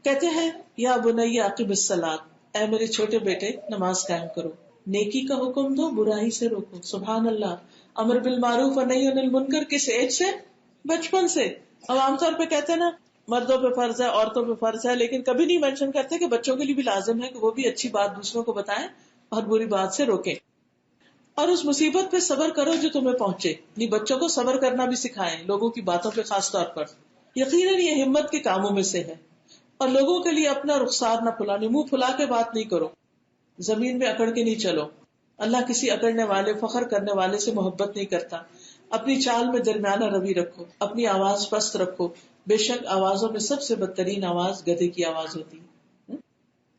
کہتے ہیں یا بنی اقم الصلاۃ، اے میرے چھوٹے بیٹے نماز قائم کرو، نیکی کا حکم دو، برائی سے روکو. سبحان اللہ. امر بالمعروف اور نہی عن المنکر کس ایج سے؟ بچپن سے. ہم عام طور پہ کہتے ہیں نا مردوں پہ فرض ہے، عورتوں پہ فرض ہے، لیکن کبھی نہیں مینشن کرتے کہ بچوں کے لیے بھی لازم ہے کہ وہ بھی اچھی بات دوسروں کو بتائیں اور بری بات سے روکیں. اور اس مصیبت پہ صبر کرو جو تمہیں پہنچے، یعنی بچوں کو صبر کرنا بھی سکھائیں، لوگوں کی باتوں پہ خاص طور پر. یقیناً یہ ہمت کے کاموں میں سے ہے. اور لوگوں کے لیے اپنا رخسار نہ پھلانے، منہ پھلا کے بات نہیں کرو، زمین میں اکڑ کے نہیں چلو. اللہ کسی اکڑنے والے، فخر کرنے والے سے محبت نہیں کرتا. اپنی چال میں درمیانہ روی رکھو، اپنی آواز پست رکھو، بے شک آوازوں میں سب سے بدترین آواز گدھے کی آواز ہوتی ہے.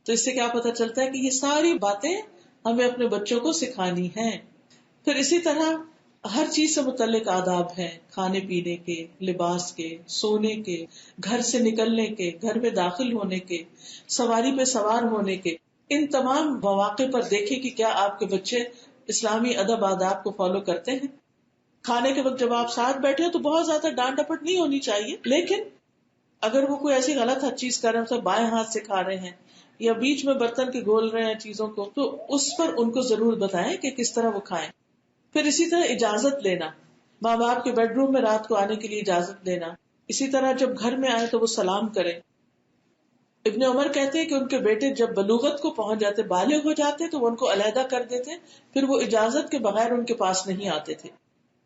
تو اس سے کیا پتہ چلتا ہے کہ یہ ساری باتیں ہمیں اپنے بچوں کو سکھانی ہیں. پھر اسی طرح ہر چیز سے متعلق آداب ہیں، کھانے پینے کے، لباس کے، سونے کے، گھر سے نکلنے کے، گھر میں داخل ہونے کے، سواری پہ سوار ہونے کے. ان تمام مواقع پر دیکھیں کہ کیا آپ کے بچے اسلامی ادب آداب کو فالو کرتے ہیں. کھانے کے وقت جب آپ ساتھ بیٹھے ہو تو بہت زیادہ ڈانٹ ڈپٹ نہیں ہونی چاہیے، لیکن اگر وہ کوئی ایسی غلط ہر چیز کر رہے ہیں، تو بائیں ہاتھ سے کھا رہے ہیں یا بیچ میں برتن کے گول رہے ہیں چیزوں کو، تو اس پر ان کو ضرور بتائیں کہ کس طرح وہ کھائیں. پھر اسی طرح اجازت لینا، ماں باپ کے بیڈ روم میں رات کو آنے کے لیے اجازت لینا. اسی طرح جب گھر میں آئے تو وہ سلام کریں. ابن عمر کہتے ہیں کہ ان کے بیٹے جب بلوغت کو پہنچ جاتے، بالغ ہو جاتے، تو وہ ان کو علیحدہ کر دیتے، پھر وہ اجازت کے بغیر ان کے پاس نہیں آتے تھے.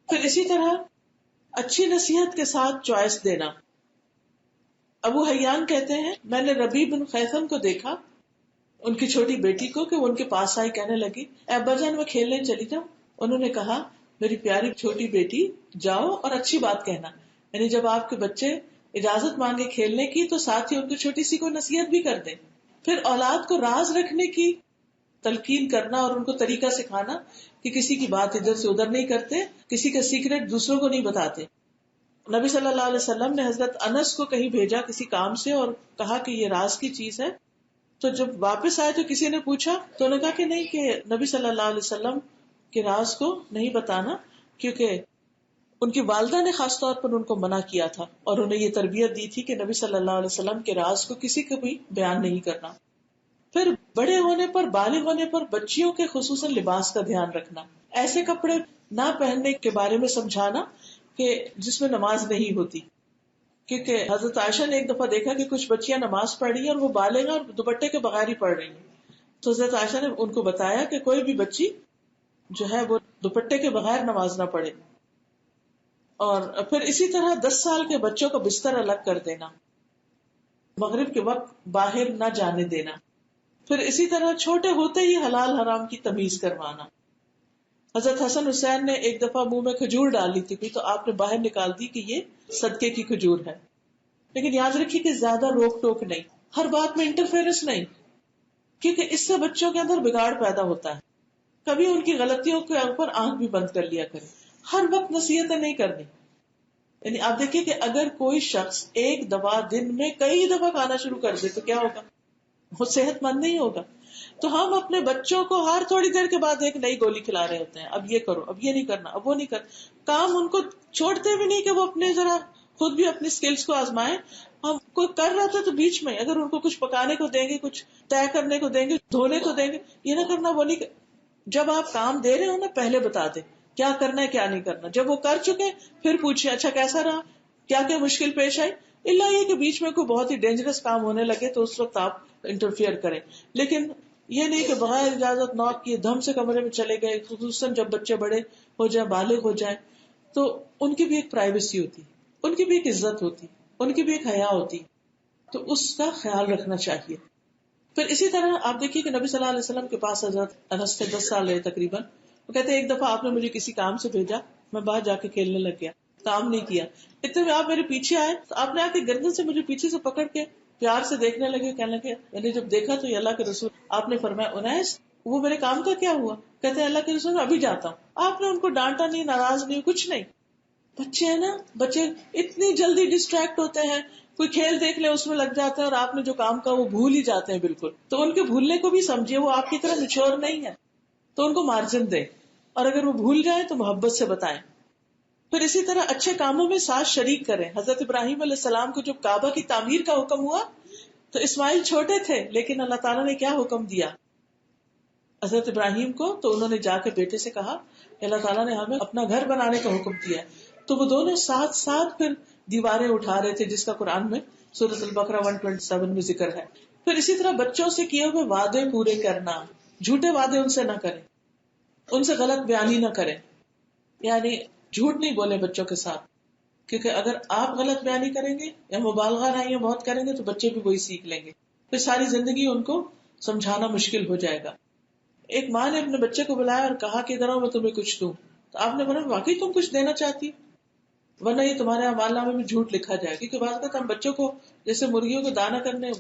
پھر اسی طرح اچھی نصیحت کے ساتھ چوائس دینا. ابو حیان کہتے ہیں میں نے ربیع بن خیثم کو دیکھا، ان کی چھوٹی بیٹی کو، کہ وہ ان کے پاس آئی، کہنے لگی اے ابا جان میں کھیلنے چلی جاؤں. انہوں نے کہا میری پیاری چھوٹی بیٹی جاؤ اور اچھی بات کہنا. یعنی جب آپ کے بچے اجازت مانگے کھیلنے کی تو ساتھ ہی ان کی چھوٹی سی کو نصیحت بھی کر دیں. پھر اولاد کو راز رکھنے کی تلقین کرنا اور ان کو طریقہ سکھانا کہ کسی کی بات ادھر سے ادھر نہیں کرتے، کسی کا سیکریٹ دوسروں کو نہیں بتاتے. نبی صلی اللہ علیہ وسلم نے حضرت انس کو کہیں بھیجا کسی کام سے اور کہا کہ یہ راز کی چیز ہے. تو جب واپس آئے تو کسی نے پوچھا تو انہوں نے کہا کہ نہیں، کہ نبی صلی اللہ علیہ وسلم کے راز کو نہیں بتانا، کیونکہ ان کی والدہ نے خاص طور پر ان کو منع کیا تھا اور انہیں یہ تربیت دی تھی کہ نبی صلی اللہ علیہ وسلم کے راز کو کسی کو بھی بیان نہیں کرنا. پھر بڑے ہونے پر، بالغ ہونے پر بچیوں کے خصوصاً لباس کا دھیان رکھنا، ایسے کپڑے نہ پہننے کے بارے میں سمجھانا کہ جس میں نماز نہیں ہوتی. کیونکہ حضرت عائشہ نے ایک دفعہ دیکھا کہ کچھ بچیاں نماز پڑھ رہی ہیں اور وہ بالغ ہیں اور دوپٹے کے بغیر ہی پڑھ رہی ہیں. تو حضرت عائشہ نے ان کو بتایا کہ کوئی بھی بچی جو ہے وہ دوپٹے کے بغیر نماز نہ پڑھے. اور پھر اسی طرح 10 سال کے بچوں کا بستر الگ کر دینا، مغرب کے وقت باہر نہ جانے دینا. پھر اسی طرح چھوٹے ہوتے ہی حلال حرام کی تمیز کروانا. حضرت حسن حسین نے ایک دفعہ منہ میں کھجور ڈال لی تھی تو آپ نے باہر نکال دی کہ یہ صدقے کی کھجور ہے. لیکن یاد رکھیے کہ زیادہ روک ٹوک نہیں، ہر بات میں انٹرفیئرنس نہیں، کیونکہ اس سے بچوں کے اندر بگاڑ پیدا ہوتا ہے. کبھی ان کی غلطیوں کے اوپر آنکھ بھی بند کر لیا کرے، ہر وقت نصیحتیں نہیں کرنی. یعنی آپ دیکھیے کہ اگر کوئی شخص ایک دوا دن میں کئی دفعہ کھانا شروع کر دے تو کیا ہوگا؟ وہ صحت مند نہیں ہوگا. تو ہم اپنے بچوں کو ہر تھوڑی دیر کے بعد ایک نئی گولی کھلا رہے ہوتے ہیں، اب یہ کرو، اب یہ نہیں کرنا، اب وہ نہیں کرنا. کام ان کو چھوڑتے بھی نہیں کہ وہ اپنے ذرا خود بھی اپنی سکلز کو آزمائیں. ہم کوئی کر رہا تھا تو بیچ میں اگر ان کو کچھ پکانے کو دیں گے، کچھ طے کرنے کو دیں گے، دھونے کو دیں گے، یہ نہ کرنا وہ نہیں. جب آپ کام دے رہے ہو نا پہلے بتا دیں کیا کرنا ہے کیا نہیں کرنا. جب وہ کر چکے پھر پوچھیں اچھا کیسا رہا، کیا کیا مشکل پیش آئی. اللہ یہ کہ بیچ میں کوئی بہت ہی ڈینجرس کام ہونے لگے تو اس وقت آپ انٹرفیئر کریں. لیکن یہ نہیں کہ بغیر اجازت نوک کیے دھم سے کمرے میں چلے گئے. خصوصاً جب بچے بڑے ہو جائیں، بالغ ہو جائیں، تو ان کی بھی ایک پرائیویسی ہوتی، ان کی بھی ایک عزت ہوتی، ان کی بھی ایک حیا ہوتی. تو اس کا خیال رکھنا چاہیے. پھر اسی طرح آپ دیکھیے کہ نبی صلی اللہ علیہ وسلم کے پاس حضرت انس سے 10 سال رہے تقریباً. وہ کہتے ہیں ایک دفعہ آپ نے مجھے کسی کام سے بھیجا، میں باہر جا کے کھیلنے لگ گیا، کام نہیں کیا. اتنے میں آپ میرے پیچھے آئے تو آپ نے آ کے گردن سے مجھے پیچھے سے پکڑ کے پیار سے دیکھنے لگے، کہنے لگے، یعنی جب دیکھا تو یہ اللہ کے رسول. آپ نے فرمایا انیس وہ میرے کام کا کیا ہوا؟ کہتے ہیں اللہ کے رسول ابھی جاتا ہوں. آپ نے ان کو ڈانٹا نہیں، ناراض نہیں، کچھ نہیں. بچے ہیں نا، بچے اتنی جلدی ڈسٹریکٹ ہوتے ہیں، کوئی کھیل دیکھ لے اس میں لگ جاتے ہیں اور آپ نے جو کام کہا وہ بھول ہی جاتے ہیں بالکل. تو ان کے بھولنے کو بھی سمجھیے، وہ آپ کی طرح میچور نہیں ہے تو ان کو مارجن دیں، اور اگر وہ بھول جائیں تو محبت سے بتائیں. پھر اسی طرح اچھے کاموں میں ساتھ شریک کریں. حضرت ابراہیم علیہ السلام کو جب کعبہ کی تعمیر کا حکم ہوا تو اسماعیل چھوٹے تھے، لیکن اللہ تعالیٰ نے کیا حکم دیا حضرت ابراہیم کو؟ تو انہوں نے جا کے بیٹے سے کہا کہ اللہ تعالیٰ نے ہمیں اپنا گھر بنانے کا حکم دیا. تو وہ دونوں ساتھ ساتھ پھر دیواریں اٹھا رہے تھے، جس کا قرآن میں سورۃ البقرہ 127 میں ذکر ہے. پھر اسی طرح بچوں سے کیے ہوئے وعدے پورے کرنا، جھوٹے وعدے ان سے نہ کریں، ان سے غلط بیانی نہ کریں. یعنی جھوٹ نہیں بولے بچوں کے ساتھ، کیونکہ اگر آپ غلط بیانی کریں گے یا مبالغہ رائیاں بہت کریں گے تو بچے بھی وہی سیکھ لیں گے، پھر ساری زندگی ان کو سمجھانا مشکل ہو جائے گا. ایک ماں نے اپنے بچے کو بلایا اور کہا کہ ادھر آؤ میں تمہیں کچھ دوں. تو آپ نے بولا واقعی تم کچھ دینا چاہتی، ورنہ یہ تمہارے اعمال نامے میں جھوٹ لکھا جائے. کیونکہ بعض اوقات ہم بچوں کو جیسے مرغیوں کو دانا کرنے،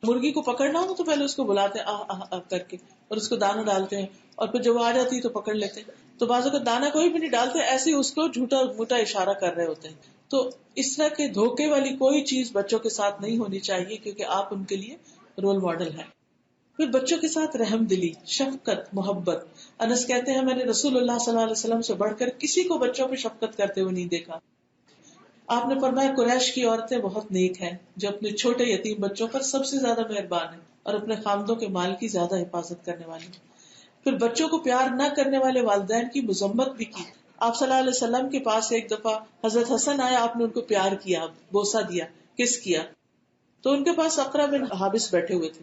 مرغی کو پکڑنا ہو تو پہلے اس کو بلاتے ہیں آ کر کے اور اس کو دانا ڈالتے ہیں، اور پھر جب وہ آ جاتی ہے تو پکڑ لیتے ہیں. تو بعض اوقات دانا کوئی بھی نہیں ڈالتے، ایسے ہی اس کو جھوٹا موٹا اشارہ کر رہے ہوتے ہیں. تو اس طرح کے دھوکے والی کوئی چیز بچوں کے ساتھ نہیں ہونی چاہیے، کیونکہ آپ ان کے لیے رول ماڈل ہیں. پھر بچوں کے ساتھ رحم دلی، شفقت، محبت. انس کہتے ہیں میں نے رسول اللہ صلی اللہ علیہ وسلم سے بڑھ کر کسی کو بچوں پہ شفقت کرتے ہوئے نہیں دیکھا. آپ نے فرمایا قریش کی عورتیں بہت نیک ہیں جو اپنے چھوٹے یتیم بچوں پر سب سے زیادہ مہربان ہیں اور اپنے خامدوں کے مال کی زیادہ حفاظت کرنے والی. پھر بچوں کو پیار نہ کرنے والے والدین کی مذمت بھی کی. آپ صلی اللہ علیہ وسلم کے پاس ایک دفعہ حضرت حسن آیا، آپ نے ان کو پیار کیا، بوسہ دیا، کس کیا. تو ان کے پاس اقرا بن حابس بیٹھے ہوئے تھے.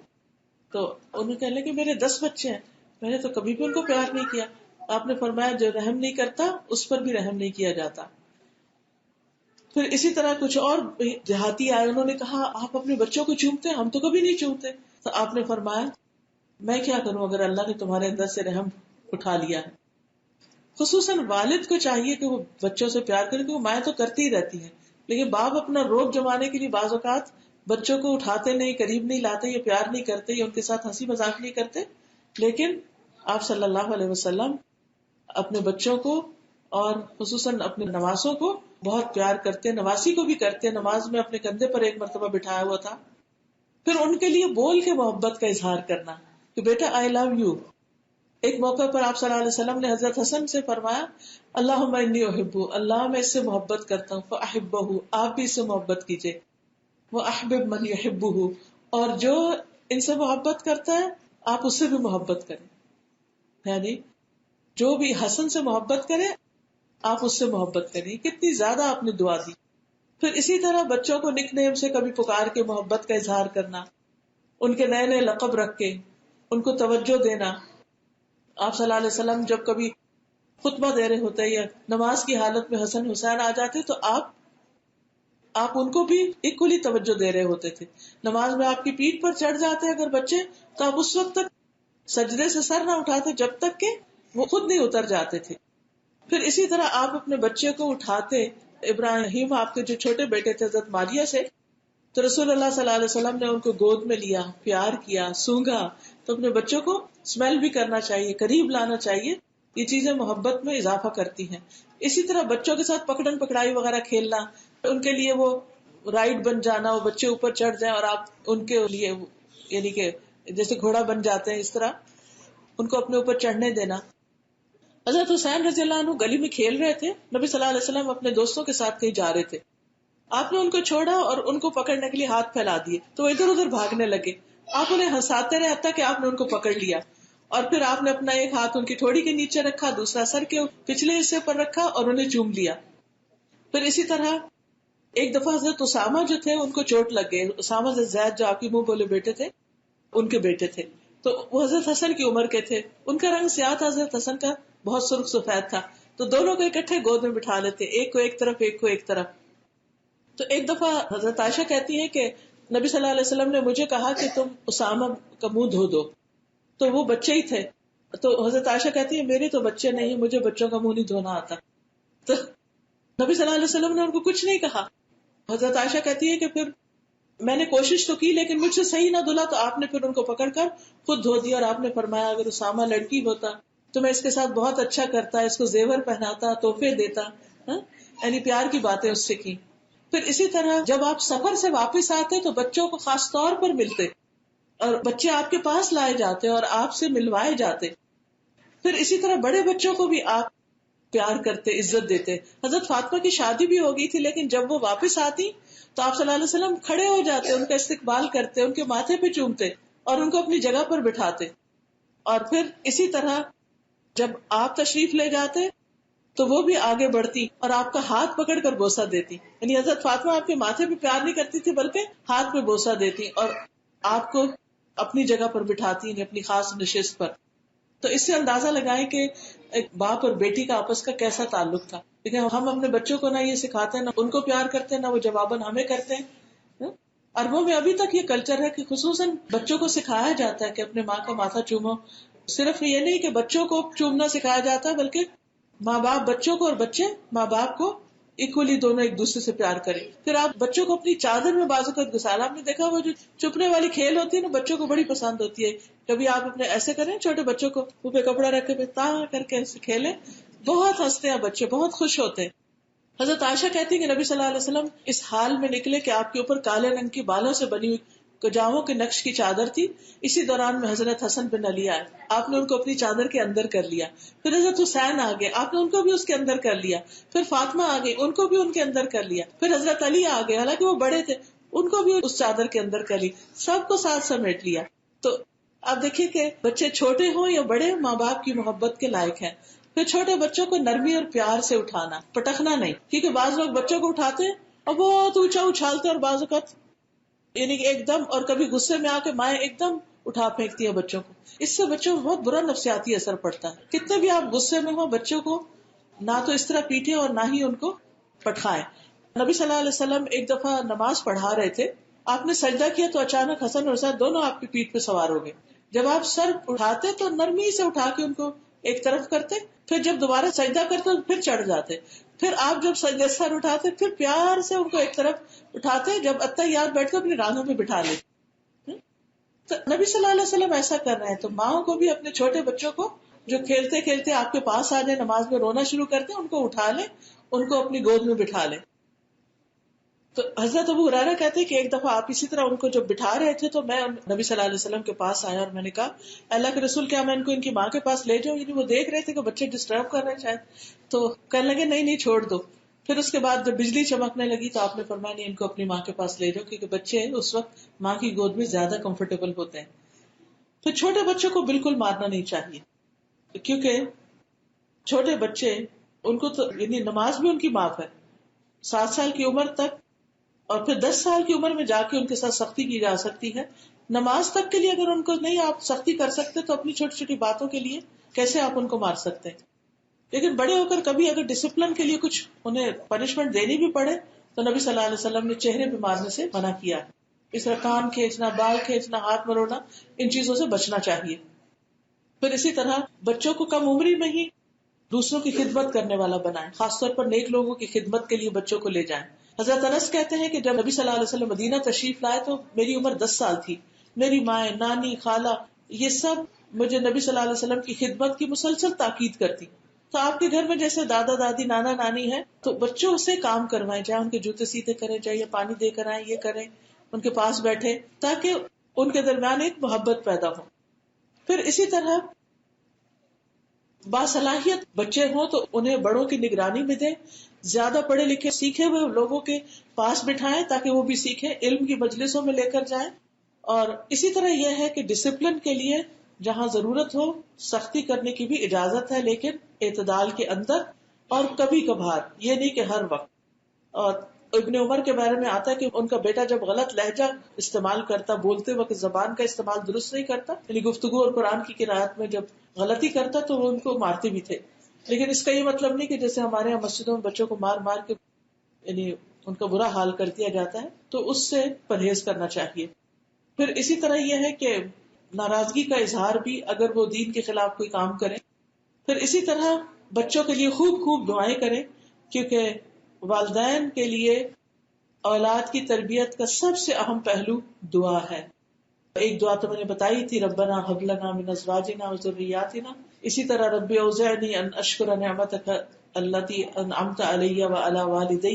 تو انہوں کہنے لگے میرے 10 بچے ہیں، میں نے تو کبھی بھی ان کو پیار نہیں کیا. آپ نے فرمایا جو رحم نہیں کرتا اس پر بھی رحم نہیں کیا جاتا. پھر اسی طرح کچھ اور دیہاتی آئے، انہوں نے کہا آپ اپنے بچوں کو چومتے ہیں؟ ہم تو کبھی نہیں چومتے. تو آپ نے فرمایا میں کیا کروں اگر اللہ نے تمہارے اندر سے رحم اٹھا لیا ہے. خصوصاً والد کو چاہیے کہ وہ بچوں سے پیار کرے، کہ وہ مائیں تو کرتی ہی رہتی ہیں، لیکن باپ اپنا روب جمانے کے لیے بعض اوقات بچوں کو اٹھاتے نہیں، قریب نہیں لاتے، یا پیار نہیں کرتے، یا ان کے ساتھ ہنسی مذاق نہیں کرتے. لیکن آپ صلی اللہ علیہ وسلم اپنے بچوں کو اور خصوصاً اپنے نواسوں کو بہت پیار کرتے، نواسی کو بھی کرتے. نماز میں اپنے کندھے پر ایک مرتبہ بٹھایا ہوا تھا. پھر ان کے لیے بول کے محبت کا اظہار کرنا کہ بیٹا آئی لو یو. ایک موقع پر آپ صلی اللہ علیہ وسلم نے حضرت حسن سے فرمایا اللہم انی احبہ، اللہ میں اس سے محبت کرتا ہوں، فاحبہ، آپ بھی اس سے محبت کیجئے، واحبب من یحبہ، اور جو ان سے محبت کرتا ہے آپ اس سے بھی محبت کریں. یعنی جو بھی حسن سے محبت کرے آپ اس سے محبت کریں. کتنی زیادہ آپ نے دعا دی. پھر اسی طرح بچوں کو نک نیم سے کبھی پکار کے محبت کا اظہار کرنا، ان کے نئے نئے لقب رکھ کے ان کو توجہ دینا. آپ صلی اللہ علیہ وسلم جب کبھی خطبہ دے رہے ہوتے یا نماز کی حالت میں حسن حسین آ جاتے تو آپ ان کو بھی اکولی توجہ دے رہے ہوتے تھے. نماز میں آپ کی پیٹھ پر چڑھ جاتے اگر بچے تو آپ اس وقت تک سجدے سے سر نہ اٹھاتے جب تک کہ وہ خود نہیں اتر جاتے تھے. پھر اسی طرح آپ اپنے بچے کو اٹھاتے. ابراہیم آپ کے جو چھوٹے بیٹے تھے حضرت ماریہ سے، تو رسول اللہ صلی اللہ علیہ وسلم نے ان کو گود میں لیا، پیار کیا، سونگا. تو اپنے بچوں کو اسمیل بھی کرنا چاہیے، قریب لانا چاہیے. یہ چیزیں محبت میں اضافہ کرتی ہیں. اسی طرح بچوں کے ساتھ پکڑن پکڑائی وغیرہ کھیلنا، ان کے لیے وہ رائڈ بن جانا، وہ بچے اوپر چڑھ جائیں اور آپ ان کے لیے یعنی کہ جیسے گھوڑا بن جاتے ہیں اس طرح ان کو اپنے اوپر چڑھنے دینا. حضرت حسین رضی اللہ عنہ گلی میں کھیل رہے تھے، نبی صلی اللہ علیہ وسلم اپنے دوستوں کے ساتھ کہیں جا رہے تھے. آپ نے ان کو چھوڑا اور ان کو پکڑنے کے لیے ہاتھ پھیلا دیے تو وہ ادھر ادھر بھاگنے لگے. آپ انہیں ہنساتے رہے حتیٰ کہ آپ نے ان کو پکڑ لیا، اور پھر آپ نے اپنا ایک ہاتھ ان کی ٹھوڑی کے نیچے رکھا، دوسرا سر کے پچھلے حصے پر رکھا اور انہیں چوم لیا. پھر اسی طرح ایک دفعہ حضرت اسامہ جو تھے ان کو چوٹ لگ گئی. اسامہ سے زید جو آپ کے منہ بولے بیٹے تھے ان کے بیٹے تھے، تو وہ حضرت حسن کی عمر کے تھے. ان کا رنگ سیاہ تھا، حضرت حسن کا بہت سرخ سفید تھا. تو دونوں کو اکٹھے گود میں بٹھا لیتے، ایک کو ایک طرف ایک کو ایک طرف. تو ایک دفعہ حضرت عائشہ کہتی ہیں کہ نبی صلی اللہ علیہ وسلم نے مجھے کہا کہ تم اسامہ کا منہ دھو دو، تو وہ بچے ہی تھے. تو حضرت عائشہ کہتی ہے میرے تو بچے نہیں، مجھے بچوں کا منہ نہیں دھونا آتا. تو نبی صلی اللہ علیہ وسلم نے ان کو کچھ نہیں کہا. حضرت عائشہ کہتی ہے کہ پھر میں نے کوشش تو کی لیکن مجھ سے صحیح نہ دھلا، تو آپ نے پھر ان کو پکڑ کر خود دھو دیا. اور آپ نے فرمایا اگر اسامہ لڑکی ہوتا تو میں اس کے ساتھ بہت اچھا کرتا، اس کو زیور پہناتا، تحفے دیتا. یعنی پیار کی باتیں اس سے کی. پھر اسی طرح جب آپ سفر سے واپس آتے تو بچوں کو خاص طور پر ملتے، اور بچے آپ کے پاس لائے جاتے اور آپ سے ملوائے جاتے. پھر اسی طرح بڑے بچوں کو بھی آپ پیار کرتے، عزت دیتے. حضرت فاطمہ کی شادی بھی ہو گئی تھی، لیکن جب وہ واپس آتی تو آپ صلی اللہ علیہ وسلم کھڑے ہو جاتے، ان کا استقبال کرتے، ان کے ماتھے پہ چومتے اور ان کو اپنی جگہ پر بٹھاتے. اور پھر اسی طرح جب آپ تشریف لے جاتے تو وہ بھی آگے بڑھتی اور آپ کا ہاتھ پکڑ کر بوسہ دیتی. یعنی حضرت فاطمہ آپ کے ماتھے پہ پیار نہیں کرتی تھی بلکہ ہاتھ پہ بوسہ دیتی اور آپ کو اپنی جگہ پر بٹھاتی، یعنی اپنی خاص نشست پر. تو اس سے اندازہ لگائیں کہ ایک باپ اور بیٹی کا آپس کا کیسا تعلق تھا. لیکن ہم اپنے بچوں کو نہ یہ سکھاتے ہیں، نہ ان کو پیار کرتے ہیں، نہ وہ جواباً ہمیں کرتے ہیں. عربوں میں ابھی تک یہ کلچر ہے کہ خصوصاً بچوں کو سکھایا جاتا ہے کہ اپنے ماں کا ماتھا چومو. صرف یہ نہیں کہ بچوں کو چومنا سکھایا جاتا ہے بلکہ ماں باپ بچوں کو اور بچے ماں باپ کو اکولی دونوں ایک دوسرے سے پیار کریں. پھر آپ بچوں کو اپنی چادر میں بعض اوقات گسانا. آپ نے دیکھا وہ جو چپنے والی کھیل ہوتی ہے نا بچوں کو بڑی پسند ہوتی ہے. کبھی آپ اپنے ایسے کریں چھوٹے بچوں کو منہ پہ کپڑا رکھ کے تا کر کے ایسے کھیلیں, بہت ہنستے ہیں بچے, بہت خوش ہوتے ہیں. حضرت عائشہ کہتی ہے کہ نبی صلی اللہ علیہ وسلم اس حال میں نکلے کہ آپ کے اوپر کالے رنگ کی بالوں سے بنی ہوئی کجاووں کے نقش کی چادر تھی. اسی دوران میں حضرت حسن بن علی آئے, آپ نے ان کو اپنی چادر کے اندر کر لیا. پھر حضرت حسین آ گئے, آپ نے ان کو بھی اس کے اندر کر لیا. پھر فاطمہ آ گئی, ان کو بھی ان کے اندر کر لیا. پھر حضرت علی آ گئے, حالانکہ وہ بڑے تھے, ان کو بھی اس چادر کے اندر کر لی. سب کو ساتھ سمیٹ لیا. تو آپ دیکھیے کہ بچے چھوٹے ہوں یا بڑے, ماں باپ کی محبت کے لائق ہیں. پھر چھوٹے بچوں کو نرمی اور پیار سے اٹھانا, پٹکنا نہیں, کیونکہ بعض لوگ بچوں کو اٹھاتے ہیں اور بہت اونچا اچھالتے ہیں, اور بعض اوقات یعنی کہ ایک دم, اور کبھی غصے میں آ کے مائیں ایک دم اٹھا پھینکتی ہیں بچوں کو. اس سے بچوں کو بہت برا نفسیاتی اثر پڑتا ہے. کتنے بھی آپ غصے میں ہو, بچوں کو نہ تو اس طرح پیٹے اور نہ ہی ان کو پٹخائیں. نبی صلی اللہ علیہ وسلم ایک دفعہ نماز پڑھا رہے تھے, آپ نے سجدہ کیا تو اچانک حسن اور حسین دونوں آپ کی پیٹھ پہ سوار ہو گئے. جب آپ سر اٹھاتے تو نرمی سے اٹھا کے ان کو ایک طرف کرتے, پھر جب دوبارہ سجدہ کرتے تو پھر چڑھ جاتے. پھر آپ جب سجدے سر اٹھاتے پھر پیار سے ان کو ایک طرف اٹھاتے, جب اتحیات بیٹھتے اپنی رانوں پہ بٹھا لیتے. تو نبی صلی اللہ علیہ وسلم ایسا کر رہے ہیں. تو ماؤں کو بھی اپنے چھوٹے بچوں کو جو کھیلتے کھیلتے آپ کے پاس آ جائے, نماز میں رونا شروع کرتے, ان کو اٹھا لیں, ان کو اپنی گود میں بٹھا لیں. تو حضرت ابو ہریرہ کہتے ہیں کہ ایک دفعہ آپ اسی طرح ان کو جب بٹھا رہے تھے تو میں نبی صلی اللہ علیہ وسلم کے پاس آیا اور میں نے کہا اللہ کے رسول کیا میں ان کو ان کی ماں کے پاس لے جاؤں؟ یعنی وہ دیکھ رہے تھے کہ بچے ڈسٹرب کر رہے ہیں شاید, تو کہنے لگے نہیں چھوڑ دو. پھر اس کے بعد جب بجلی چمکنے لگی تو آپ نے فرمایا نہیں, ان کو اپنی ماں کے پاس لے جاؤ, کیونکہ بچے اس وقت ماں کی گود میں زیادہ کمفرٹیبل ہوتے ہیں. تو چھوٹے بچوں کو بالکل مارنا نہیں چاہیے, کیونکہ چھوٹے بچے ان کو تو یعنی نماز بھی ان کی معاف ہے 7 سال کی عمر تک, اور پھر 10 سال کی عمر میں جا کے ان کے ساتھ سختی کی جا سکتی ہے. نماز تک کے لیے اگر ان کو نہیں آپ سختی کر سکتے تو اپنی چھوٹی چھوٹی باتوں کے لیے کیسے آپ ان کو مار سکتے ہیں. لیکن بڑے ہو کر کبھی اگر ڈسپلن کے لیے کچھ انہیں پنشمنٹ دینی بھی پڑے تو نبی صلی اللہ علیہ وسلم نے چہرے پہ مارنے سے منع کیا. اس طرح کان کھینچنا, بال کھینچنا, ہاتھ مروڑنا, ان چیزوں سے بچنا چاہیے. پھر اسی طرح بچوں کو کم عمری میں ہی دوسروں کی خدمت کرنے والا بنائیں, خاص طور پر نیک لوگوں کی خدمت کے لیے بچوں کو لے جائیں. حضرت انس کہتے ہیں کہ جب نبی صلی اللہ علیہ وسلم مدینہ تشریف لائے تو میری عمر 10 سال تھی. میری ماں, نانی, خالہ, یہ سب مجھے نبی صلی اللہ علیہ وسلم کی خدمت کی مسلسل تاکید کرتی. تو آپ کے گھر میں جیسے دادا دادی نانا نانی ہے تو بچوں سے کام کروائیں, چاہے ان کے جوتے سیدھے کریں, چاہے پانی دے کر آئیں, یہ کریں, ان کے پاس بیٹھے, تاکہ ان کے درمیان ایک محبت پیدا ہو. پھر اسی طرح باصلاحیت بچے ہوں تو انہیں بڑوں کی نگرانی میں دیں, زیادہ پڑھے لکھے سیکھے ہوئے لوگوں کے پاس بٹھائیں تاکہ وہ بھی سیکھیں, علم کی مجلسوں میں لے کر جائیں. اور اسی طرح یہ ہے کہ ڈسپلن کے لیے جہاں ضرورت ہو سختی کرنے کی بھی اجازت ہے, لیکن اعتدال کے اندر, اور کبھی کبھار, یہ نہیں کہ ہر وقت. اور ابن عمر کے بارے میں آتا ہے کہ ان کا بیٹا جب غلط لہجہ استعمال کرتا, بولتے وقت زبان کا استعمال درست نہیں کرتا, یعنی گفتگو اور قرآن کی قرأت میں جب غلطی کرتا تو وہ ان کو مارتے بھی تھے. لیکن اس کا یہ مطلب نہیں کہ جیسے ہمارے یہاں مسجدوں میں بچوں کو مار مار کے یعنی ان کا برا حال کر دیا جاتا ہے, تو اس سے پرہیز کرنا چاہیے. پھر اسی طرح یہ ہے کہ ناراضگی کا اظہار بھی اگر وہ دین کے خلاف کوئی کام کرے. پھر اسی طرح بچوں کے لیے خوب خوب دعائیں کریں, کیونکہ والدین کے لیے اولاد کی تربیت کا سب سے اہم پہلو دعا ہے. ایک دعا تو میں نے بتائی تھی, ربنا هب لنا من ازواجنا وذرياتنا. اسی طرح رب اوزعنی ان اشکر نعمتک التي انعمت علی وعلى والدی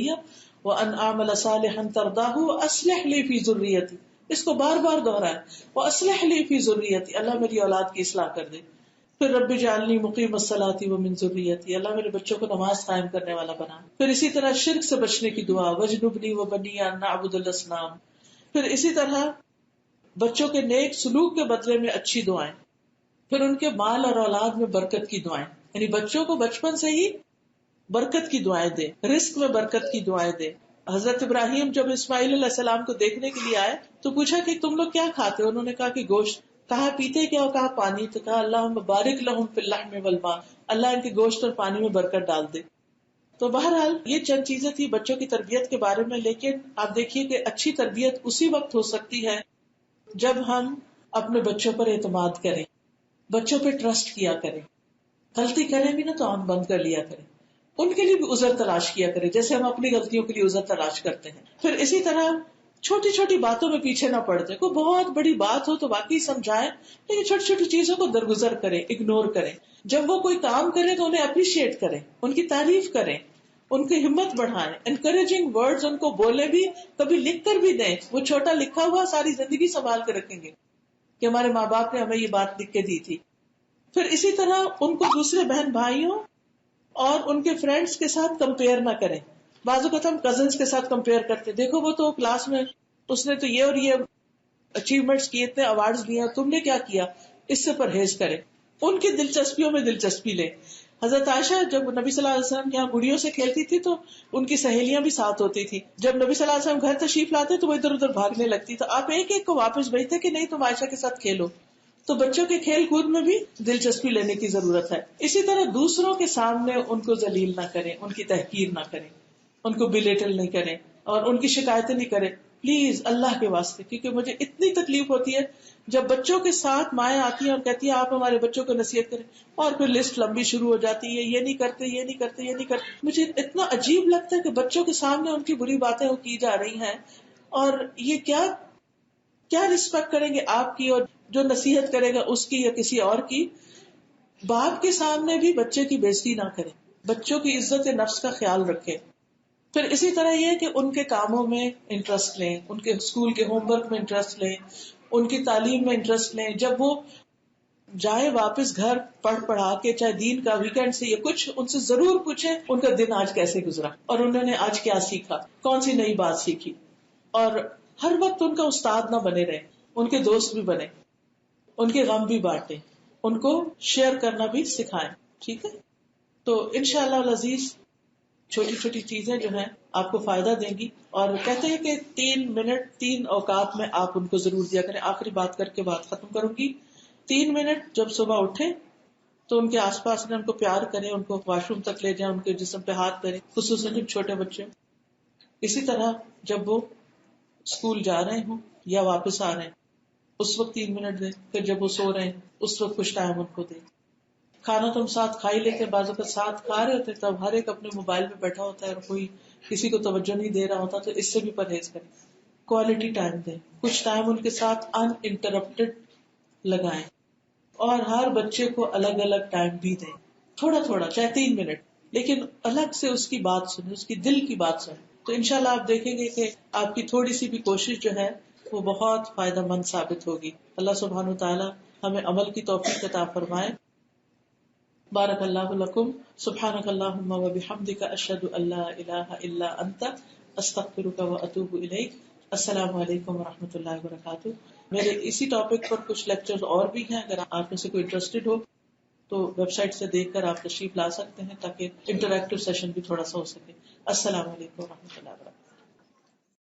وان اعمل صالحا ترضاه واصلح لي في ذریتی. اس کو بار بار دہرائیں, واصلح لي في ذریتی, اللہ میری اولاد کی اصلاح کر دے. پھر رب اجعلنی مقیم الصلاۃ ومن ذریتی, اللہ میرے بچوں کو نماز قائم کرنے والا بنا. پھر اسی طرح شرک سے بچنے کی دعا, وجنبنی وبنی ان نعبد الاصنام. پھر اسی طرح بچوں کے نیک سلوک کے بدلے میں اچھی دعائیں. پھر ان کے مال اور اولاد میں برکت کی دعائیں, یعنی بچوں کو بچپن سے ہی برکت کی دعائیں دے, رزق میں برکت کی دعائیں دے. حضرت ابراہیم جب اسماعیل علیہ السلام کو دیکھنے کے لیے آئے تو پوچھا کہ تم لوگ کیا کھاتے ہو؟ انہوں نے کہا کہ گوشت. کہا پیتے کیا؟ کہا پانی. تو کہا اللہم بارک لہم فی اللحم والماء, اللہ ان کے گوشت اور پانی میں برکت ڈال دے. تو بہرحال یہ چند چیزیں تھی بچوں کی تربیت کے بارے میں. لیکن آپ دیکھیے کہ اچھی تربیت اسی وقت ہو سکتی ہے جب ہم اپنے بچوں پر اعتماد کریں, بچوں پہ ٹرسٹ کیا کریں. غلطی کریں بھی نا تو آنکھ بند کر لیا کریں، ان کے لیے بھی عذر تلاش کیا کریں جیسے ہم اپنی غلطیوں کے لیے عذر تلاش کرتے ہیں. پھر اسی طرح چھوٹی چھوٹی باتوں میں پیچھے نہ پڑ جائیں. کوئی بہت بڑی بات ہو تو واقعی سمجھائیں، لیکن چھوٹی چھوٹی چیزوں کو درگزر کریں، اگنور کریں. جب وہ کوئی کام کرے تو انہیں اپریشیٹ کریں، ان کی تعریف کریں، ان کی ہمت بڑھائیں. انکریجنگ ورڈز ان کو بولے بھی، کبھی لکھ کر بھی دیں. وہ چھوٹا لکھا ہوا ساری زندگی سنبھال کے رکھیں گے کہ ہمارے ماں باپ نے ہمیں یہ بات لکھ کے دی تھی. پھر اسی طرح ان کو دوسرے بہن بھائیوں اور ان کے فرینڈس کے ساتھ کمپیئر نہ کریں. بعض اوقات ہم کزنس کے ساتھ کمپیئر کرتے، دیکھو وہ تو کلاس میں اس نے تو یہ اور یہ اچیومنٹس کیے، اتنے ایوارڈز دیے، تم نے کیا کیا. اس سے پرہیز کریں، ان کی دلچسپیوں میں دلچسپی لیں. حضرت عائشہ جب نبی صلی اللہ علیہ وسلم یہاں گڑیوں سے کھیلتی تھی تو ان کی سہیلیاں بھی ساتھ ہوتی تھی. جب نبی صلی اللہ علیہ وسلم گھر تشریف لاتے تو وہ ادھر ادھر بھاگنے لگتی. تو آپ ایک ایک کو واپس بھیجتے کہ نہیں تم عائشہ کے ساتھ کھیلو. تو بچوں کے کھیل کود میں بھی دلچسپی لینے کی ضرورت ہے. اسی طرح دوسروں کے سامنے ان کو ذلیل نہ کریں، ان کی تحقیر نہ کریں، ان کو بلیٹل نہیں کریں اور ان کی شکایتیں نہیں کریں. پلیز اللہ کے واسطے، کیونکہ مجھے اتنی تکلیف ہوتی ہے جب بچوں کے ساتھ مائیں آتی ہیں اور کہتی ہیں آپ ہمارے بچوں کو نصیحت کریں، اور پھر لسٹ لمبی شروع ہو جاتی ہے، یہ نہیں کرتے، یہ نہیں کرتے، یہ نہیں کرتے. مجھے اتنا عجیب لگتا ہے کہ بچوں کے سامنے ان کی بری باتیں وہ کی جا رہی ہیں، اور یہ کیا رسپیکٹ کریں گے آپ کی، اور جو نصیحت کرے گا اس کی یا کسی اور کی. باپ کے سامنے بھی بچے کی بےزتی نہ کریں، بچوں کی عزت نفس کا خیال رکھیں. پھر اسی طرح یہ کہ ان کے کاموں میں انٹرسٹ لیں، ان کے اسکول کے ہوم ورک میں انٹرسٹ لیں، ان کی تعلیم میں انٹرسٹ لیں. جب وہ جائے واپس گھر پڑھا کے، چاہے دین کا ویکینڈ سے یا کچھ، ان سے ضرور پوچھیں ان کا دن آج کیسے گزرا اور انہوں نے آج کیا سیکھا، کون سی نئی بات سیکھی. اور ہر وقت ان کا استاد نہ بنے رہے، ان کے دوست بھی بنے، ان کے غم بھی بانٹیں، ان کو شیئر کرنا بھی سکھائیں. ٹھیک ہے؟ تو انشاءاللہ العزیز چھوٹی چھوٹی چیزیں جو ہیں آپ کو فائدہ دیں گی. اور کہتے ہیں کہ 3 منٹ 3 اوقات میں آپ ان کو ضرور دیا کریں. آخری بات کر کے بات ختم کروں گی. 3 منٹ جب صبح اٹھیں تو ان کے آس پاس میں ان کو پیار کریں، ان کو واش روم تک لے جائیں، ان کے جسم پہ ہاتھ کریں، خصوصاً جب چھوٹے بچے. اسی طرح جب وہ اسکول جا رہے ہوں یا واپس آ رہے ہیں اس وقت 3 منٹ دیں. پھر جب وہ سو رہے ہیں اس وقت کچھ ٹائم ان کو دیں. کھانا تو ہم ساتھ کھا ہی لیتے ہیں، بعض اوقات ساتھ کھا رہے ہوتے ہیں تب ہر ایک اپنے موبائل پہ بیٹھا ہوتا ہے اور کوئی کسی کو توجہ نہیں دے رہا ہوتا. تو اس سے بھی پرہیز کریں. کوالٹی ٹائم دیں، کچھ ٹائم ان کے ساتھ ان انٹرپٹیڈ لگائیں. اور ہر بچے کو الگ الگ ٹائم بھی دیں، تھوڑا تھوڑا، چاہے 3 منٹ، لیکن الگ سے اس کی بات سنیں، اس کی دل کی بات سنیں. تو انشاءاللہ آپ دیکھیں گے کہ آپ کی تھوڑی سی بھی کوشش جو ہے وہ بہت فائدہ مند ثابت ہوگی. اللہ سبحانہ وتعالی ہمیں عمل کی توفیق عطا فرمائے. بارک اللہ لکم. سبحانک اللہم و بحمدک، اشہد ان لا الہ الا انت، استغفرک و اتوب الیک. السلام علیکم و رحمۃ اللہ وبرکاتہ. میرے اسی ٹاپک پر کچھ لیکچرز اور بھی ہیں، اگر آپ میں سے کوئی انٹرسٹڈ ہو تو ویب سائٹ سے دیکھ کر آپ تشریف لا سکتے ہیں تاکہ انٹریکٹیو سیشن بھی تھوڑا سا ہو سکے. السلام علیکم و رحمۃ اللہ وبرکاتہ.